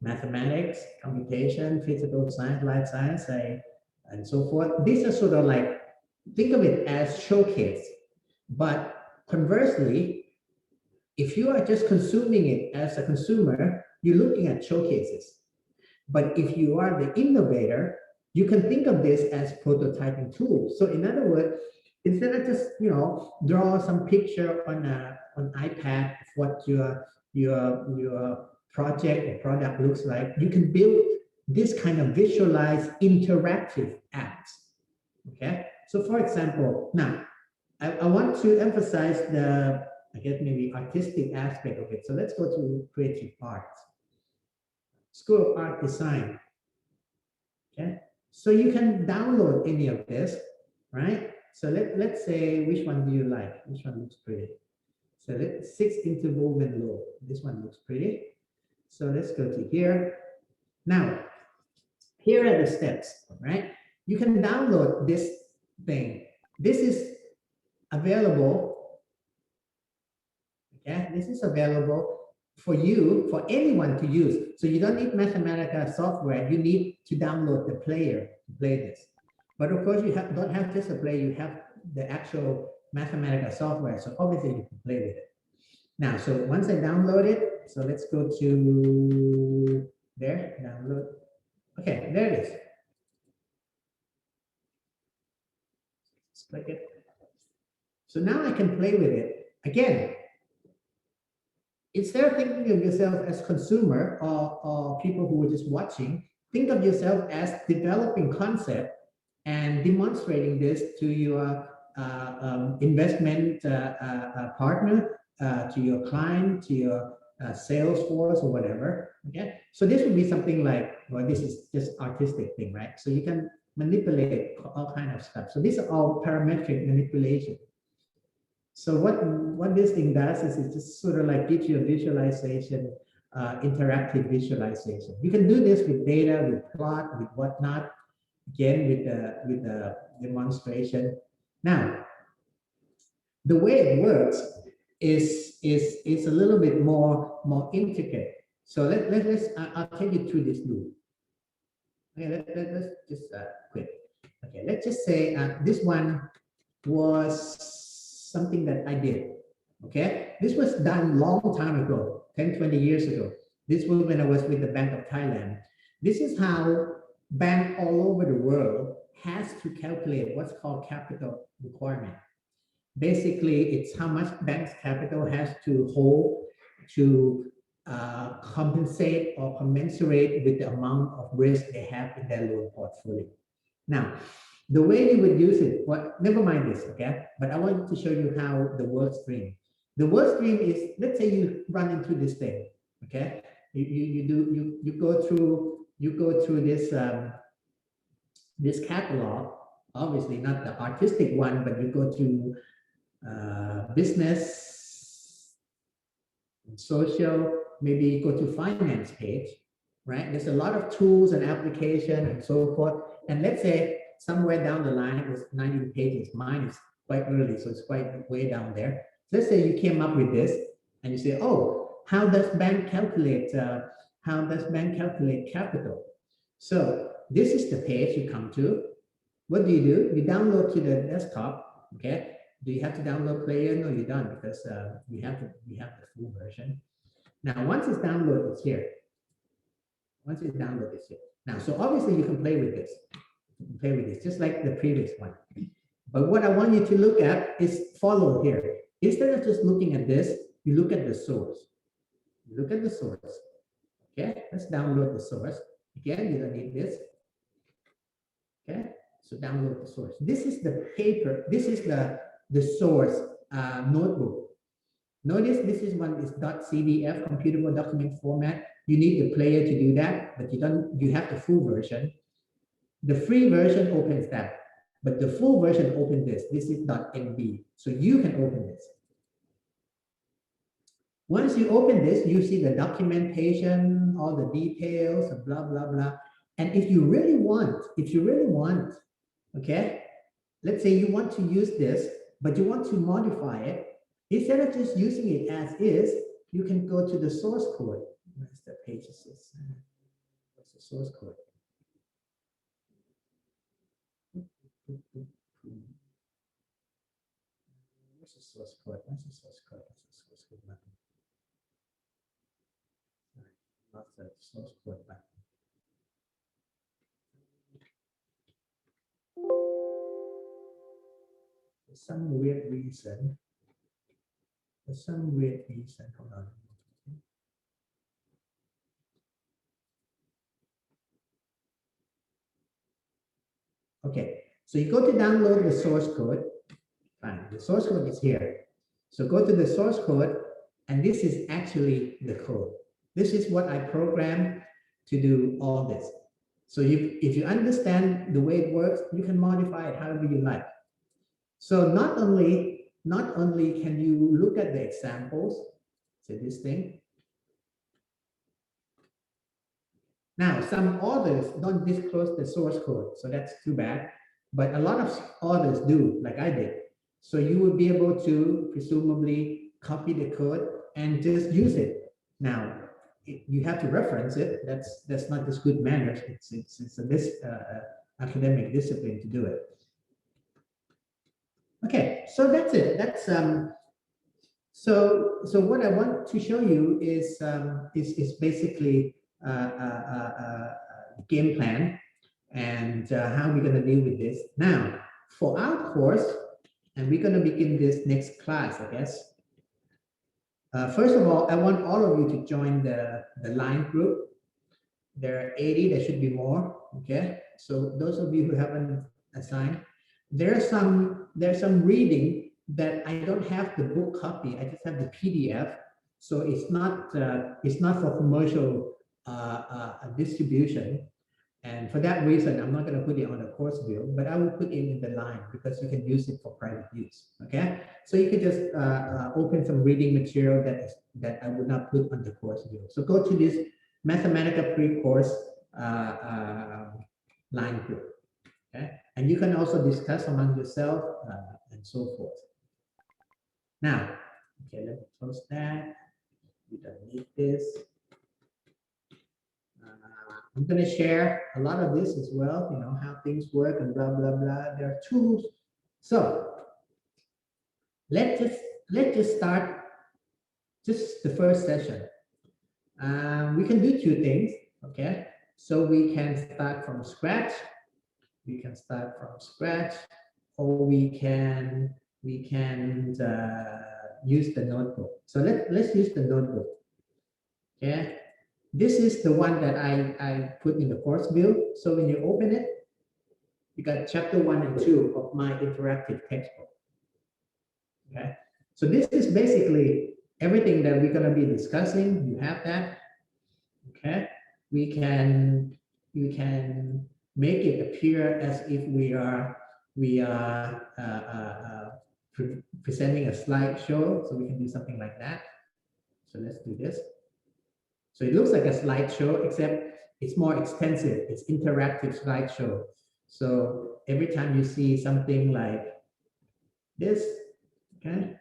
mathematics, computation, physical science, life science, and so forth. These are sort of like, think of it as showcase. But conversely, if you are just consuming it as a consumer, you're looking at showcases. But if you are the innovator, you can think of this as prototyping tools. So in other words, instead of just draw some picture on iPad of what your project or product looks like, you can build this kind of visualized interactive apps. Okay. So for example, now I want to emphasize the, I guess maybe artistic aspect of it. So let's go to creative arts. School of Art Design. Okay, so you can download any of this, right? So let's say, which one do you like? Which one looks pretty? So let's 6 interwoven low. This one looks pretty. So let's go to here. Now, here are the steps, right? You can download this thing. This is available. Okay, this is available for you, for anyone to use. So you don't need Mathematica software. You need to download the player to play this. But of course, you don't have just a player. You have the actual Mathematica software. So obviously, you can play with it. Now, so once I download it, so let's go to there, download. Okay, there it is. Let's click it. So now I can play with it. Again, instead of thinking of yourself as consumer or people who are just watching, think of yourself as developing concept and demonstrating this to your investment partner, to your client, to your sales force or whatever. Okay, so this would be something like, well, this is just artistic thing, right? So you can manipulate all kind of stuff. So these are all parametric manipulation. So what this thing does is it just sort of like gives you a visualization, interactive visualization. You can do this with data, with plot, with whatnot. Again, with the demonstration. Now, the way it works is a little bit more intricate. So I'll take you through this loop. Okay, let's just quit. Okay, let's just say this one was something that I did. Okay, this was done long time ago, 10-20 years ago. This was when I was with the Bank of Thailand. This is how bank all over the world has to calculate what's called capital requirement. Basically, it's how much bank's capital has to hold to compensate or commensurate with the amount of risk they have in their loan portfolio. Now, the way you would use it, never mind this, okay? But I want to show you how the work stream. The work stream is, let's say you run into this thing, okay? You go through this this catalog, obviously not the artistic one, but you go to business, social, maybe you go to finance page, right? There's a lot of tools and application and so forth. And let's say somewhere down the line, it was 90 pages. Mine is quite early, so it's quite way down there. Let's say you came up with this and you say, oh, how does bank calculate capital? So this is the page you come to. What do? You download to the desktop, okay? Do you have to download player? No, you don't, because we have the full version. Now, once it's downloaded, it's here. Once it's downloaded, it's here. Now, so obviously you can play with this. You can play with this, just like the previous one. But what I want you to look at is follow here. Instead of just looking at this, you look at the source. You look at the source. Okay, let's download the source. Again, you don't need this. Okay, so download the source. This is the paper. This is the source notebook. Notice this is one is .cdf, computable document format. You need the player to do that, but you don't. You have the full version. The free version opens that, but the full version opens this. This is .mb, so you can open this. Once you open this, you see the documentation, all the details, and blah, blah, blah. And if you really want, okay, let's say you want to use this, but you want to modify it, instead of just using it as is, you can go to the source code. Where's the pages? What's the source code? Where's the source code? Where's the source code? Where's the source code button? Not the source code button. For some weird reason, hold on. Okay, so you go to download the source code. Fine, the source code is here. So go to the source code, and this is actually the code. This is what I programmed to do all this. So if you understand the way it works, you can modify it however you like. So not only can you look at the examples, say this thing. Now, some authors don't disclose the source code, so that's too bad. But a lot of authors do, like I did. So you will be able to presumably copy the code and just use it. Now, you have to reference it. That's not just good manners. It's a academic discipline to do it. Okay, so that's it. That's so what I want to show you is basically game plan and how we're going to deal with this. Now, for our course, and we're going to begin this next class, I guess. First of all, I want all of you to join the line group. There are 80, there should be more, okay? So those of you who haven't assigned, there's some reading that I don't have the book copy, I just have the PDF. So it's not for commercial distribution. And for that reason, I'm not going to put it on the course view, but I will put it in the line because you can use it for private use. Okay, so you can just open some reading material that I would not put on the course view. So go to this MathematicaPreCourse line group. Okay, and you can also discuss among yourself and so forth. Now, okay, let me close that. We don't need this. I'm going to share a lot of this as well, you know, how things work and blah, blah, blah. There are tools. So let's just start just the first session. We can do two things, okay? So we can start from scratch. Or we can use the notebook. So let's use the notebook, okay? This is the one that I put in the course view. So when you open it, you got chapter 1 and 2 of my interactive textbook. Okay. So this is basically everything that we're going to be discussing. You have that. Okay. We can make it appear as if we are presenting a slideshow. So we can do something like that. So let's do this. So it looks like a slideshow, except it's more extensive. It's interactive slideshow. So every time you see something like this, okay,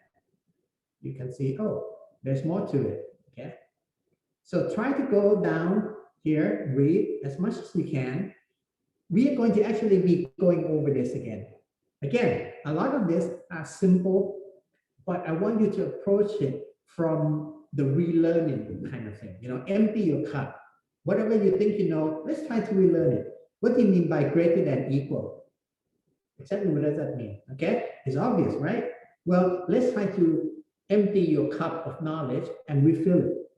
you can see, oh, there's more to it, okay? So try to go down here, read as much as we can. We are going to actually be going over this again. Again, a lot of this are simple, but I want you to approach it from the relearning kind of thing, you know, empty your cup. Whatever you think you know, let's try to relearn it. What do you mean by greater than equal? Exactly what does that mean? Okay, it's obvious, right? Well, let's try to empty your cup of knowledge and refill it.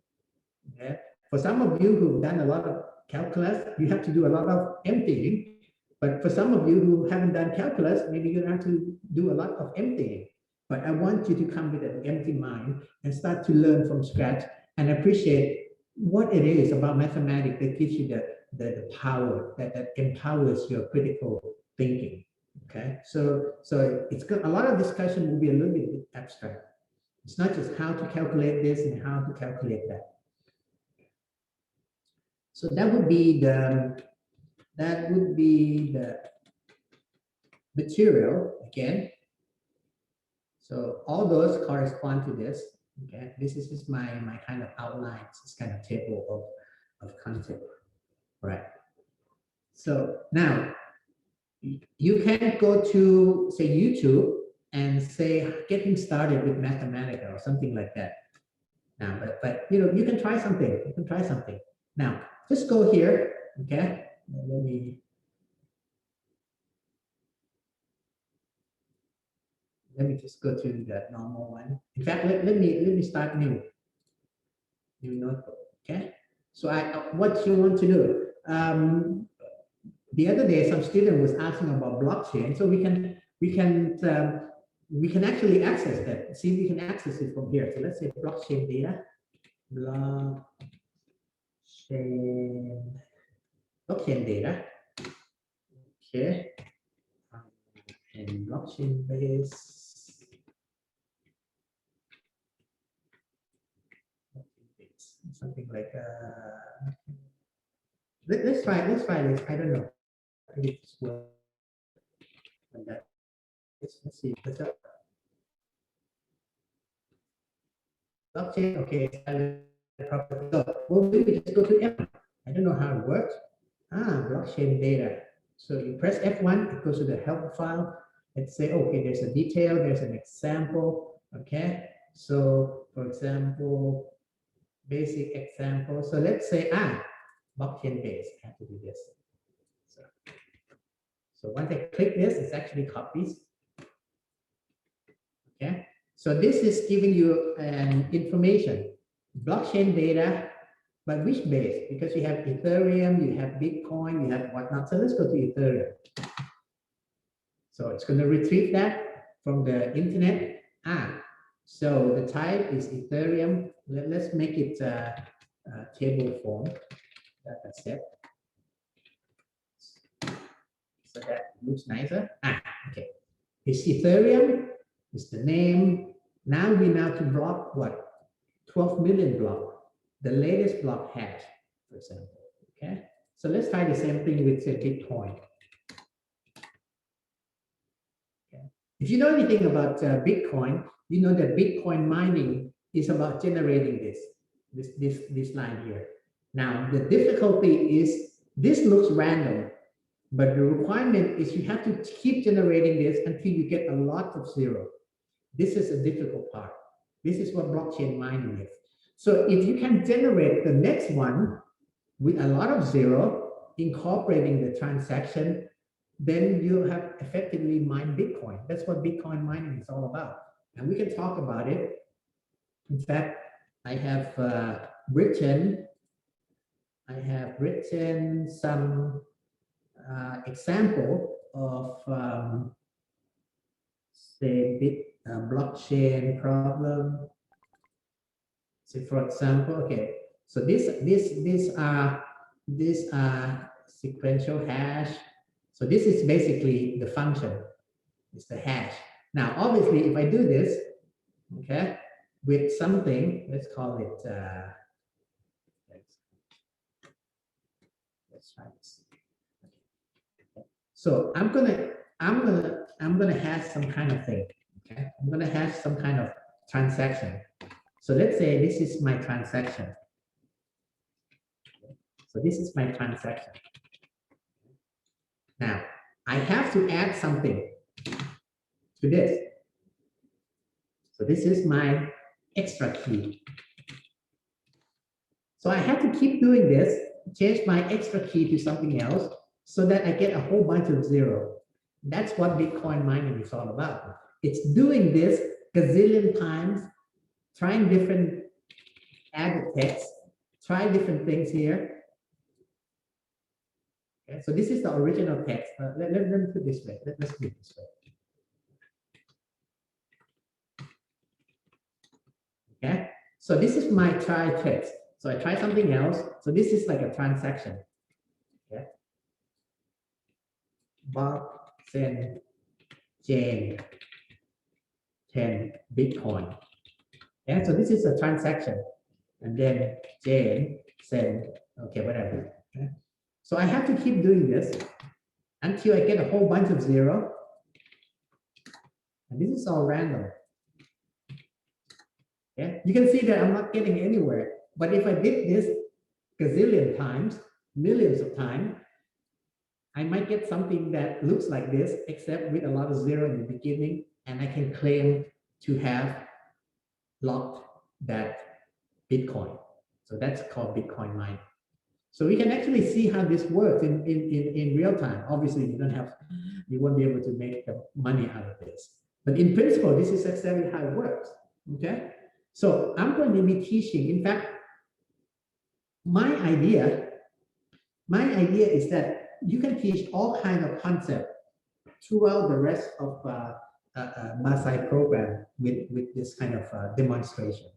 Okay? For some of you who've done a lot of calculus, you have to do a lot of emptying. But for some of you who haven't done calculus, maybe you have to do a lot of emptying. But I want you to come with an empty mind and start to learn from scratch and appreciate what it is about mathematics that gives you the power that empowers your critical thinking. Okay, so it's good. A lot of discussion will be a little bit abstract. It's not just how to calculate this and how to calculate that. So that would be the material again. So all those correspond to this. Okay, this is just my kind of outlines, this kind of table of content. Right. So now you can go to say YouTube and say getting started with Mathematica or something like that. Now, but you know, you can try something. You can try something. Now, just go here. Okay. Let me just go to the normal one. In fact, let me start new notebook. Okay. So what you want to do? The other day, some student was asking about blockchain, so we can actually access that. See, we can access it from here. So let's say blockchain data, blockchain data. Okay, and blockchain base. Something like let's try this. I don't know. It's let's see. Blockchain. Okay. So we'll just go to F1. I don't know how it works. Blockchain data. So you press F1, it goes to the help file. Let's say, okay, there's a detail, there's an example. Okay. So for example, basic example. So let's say, blockchain base. I have to do this. So once I click this, it's actually copies. Okay. So this is giving you an information, blockchain data, but which base? Because you have Ethereum, you have Bitcoin, you have whatnot. So let's go to Ethereum. So it's going to retrieve that from the internet. So the type is Ethereum. Let's make it table form. That's it. So that looks nicer. Okay. It's Ethereum. It's the name. Now we to block what? 12 million block. The latest block hash, for example. Okay. So let's try the same thing with say Bitcoin. Okay. If you know anything about Bitcoin, you know that Bitcoin mining is about generating this line here. Now the difficulty is this looks random, but the requirement is you have to keep generating this until you get a lot of zero. This is a difficult part. This is what blockchain mining is. So if you can generate the next one with a lot of zero, incorporating the transaction, then you have effectively mined Bitcoin. That's what Bitcoin mining is all about. And we can talk about it. In fact, I have written some example of say blockchain problem. So for example, okay, so these are sequential hash. So this is basically the function. It's the hash. Now, obviously, if I do this, okay, with something, let's call it. Let's try this. Okay. So I'm gonna hash some kind of thing. Okay, I'm gonna hash some kind of transaction. So let's say this is my transaction. So this is my transaction. Now, I have to add something to this. So this is my extra key. So I have to keep doing this, change my extra key to something else so that I get a whole bunch of zero. That's what Bitcoin mining is all about. It's doing this gazillion times, trying different added text, try different things here. Okay, so this is the original text. Let me put it this way. Let's put it this way. Okay, so this is my try text. So I try something else. So this is like a transaction. Bob send Jane 10 Bitcoin. Yeah, so this is a transaction. And then Jane send, okay, whatever. Okay. So I have to keep doing this until I get a whole bunch of zero. And this is all random. Yeah, you can see that I'm not getting anywhere. But if I did this gazillion times, millions of times, I might get something that looks like this, except with a lot of zero in the beginning, and I can claim to have locked that Bitcoin. So that's called Bitcoin mining. So we can actually see how this works in real time. Obviously, you won't be able to make the money out of this. But in principle, this is exactly how it works. Okay. So I'm going to be teaching. In fact, my idea is that you can teach all kinds of concepts throughout the rest of MathSci program with this kind of demonstration.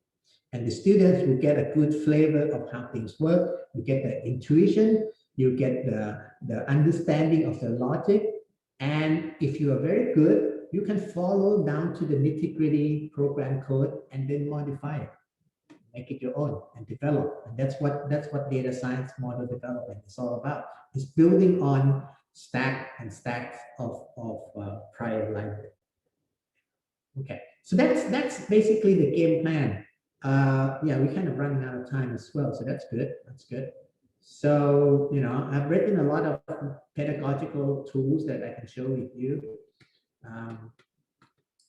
And the students will get a good flavor of how things work. You get the intuition, you get the understanding of the logic. And if you are very good, you can follow down to the nitty-gritty program code and then modify it. Make it your own and develop. And that's what data science model development is all about. It's building on stacks and stacks of prior library. Okay, so that's basically the game plan. Yeah, we're kind of running out of time as well, so that's good. That's good. So, you know, I've written a lot of pedagogical tools that I can show with you.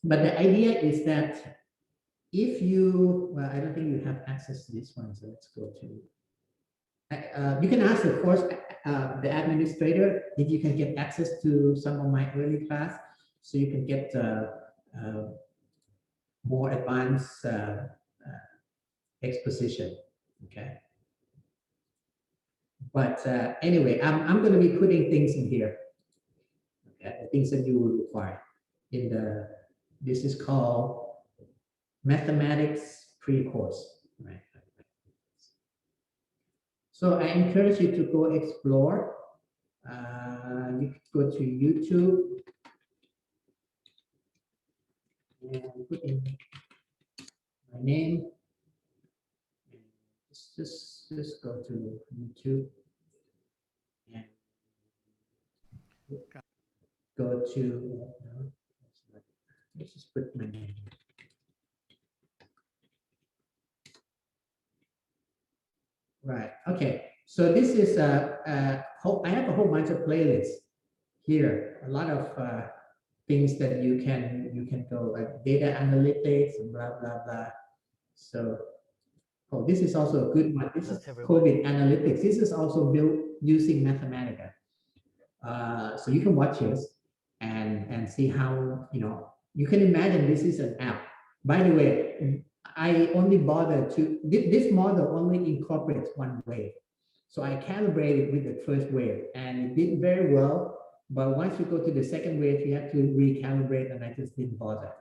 But the idea is that if you, well, I don't think you have access to this one, so let's go to, you can ask, of course, the administrator if you can get access to some of my early class, so you can get more advanced exposition, okay? But anyway, I'm going to be putting things in here, okay? The things that you will require in the, this is called Mathematics Pre-Course, right? So I encourage you to go explore. You could go to YouTube and put in my name. Just go to YouTube and go to, let's just put my name. Right, okay. So this is, I have a whole bunch of playlists here, a lot of things that you can go, like data analytics and blah, blah, blah. So, oh, this is also a good one. This is COVID analytics. This is also built using Mathematica. So you can watch this and see how, you know, you can imagine this is an app. By the way, I only bother to, this model only incorporates one wave. So I calibrated with the first wave and it did very well. But once you go to the second wave, you have to recalibrate, and I just didn't bother.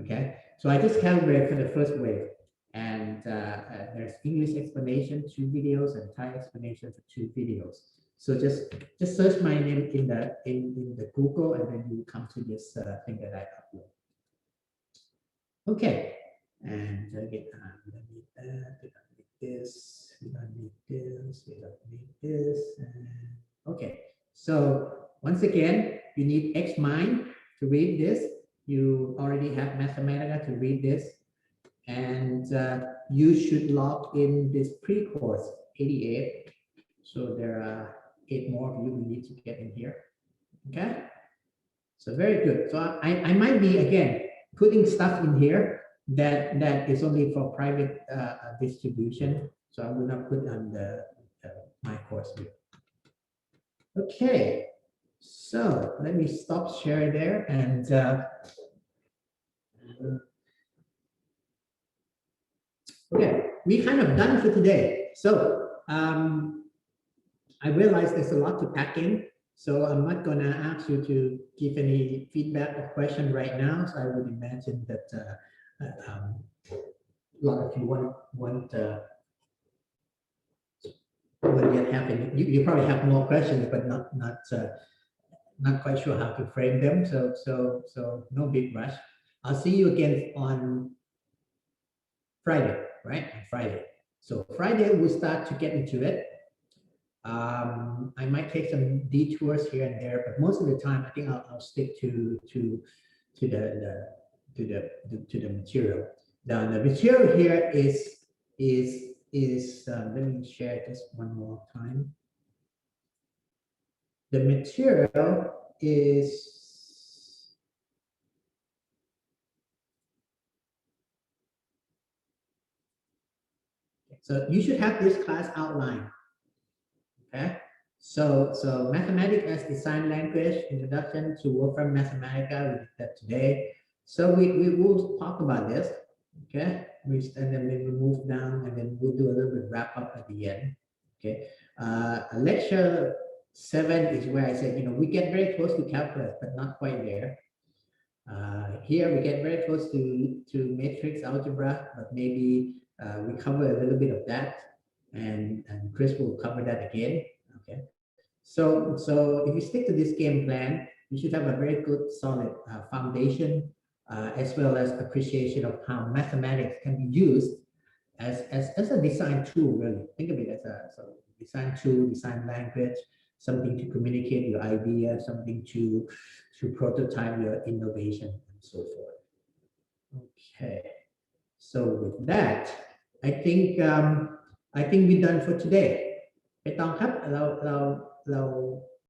Okay, so I just calibrated for the first wave. And there's English explanation, 2 videos, and Thai explanation for 2 videos. So just search my name in the Google, and then you come to this thing that I upload. Okay, and again, we don't need that, we don't need this, we don't need this, we don't need this. Okay, so once again, you need Xmind to read this. You already have Mathematica to read this. And you should log in this pre-course 88. So there are 8 more of you who need to get in here. Okay, so very good. So I might be again putting stuff in here that is only for private distribution. So I will not put on my course here. Okay, so let me stop sharing there and. Okay, we kind of done for today. So I realize there's a lot to pack in. So I'm not going to ask you to give any feedback or question right now. So I would imagine that a lot of you won't yet have any. You probably have more questions, but not not quite sure how to frame them, so no big rush. I'll see you again on Friday, right? On Friday. So Friday we'll start to get into it. I might take some detours here and there, but most of the time I think I'll stick to the material. Now the material here is let me share this one more time. The material is so you should have this class outline. Okay, so mathematics as design language, introduction to Wolfram Mathematica, we did that today. So we will talk about this. Okay, and then we move down, and then we'll do a little bit wrap up at the end. Okay, lecture 7 is where I said, we get very close to calculus, but not quite there. Here we get very close to matrix algebra, but maybe we cover a little bit of that, and Chris will cover that again. Okay, so if you stick to this game plan, you should have a very good solid foundation, as well as appreciation of how mathematics can be used as a design tool. Really think of it as a design tool, design language, something to communicate your idea, something to prototype your innovation, and so forth. Okay, so with that, I think we're done for today. ไปตองครับเรา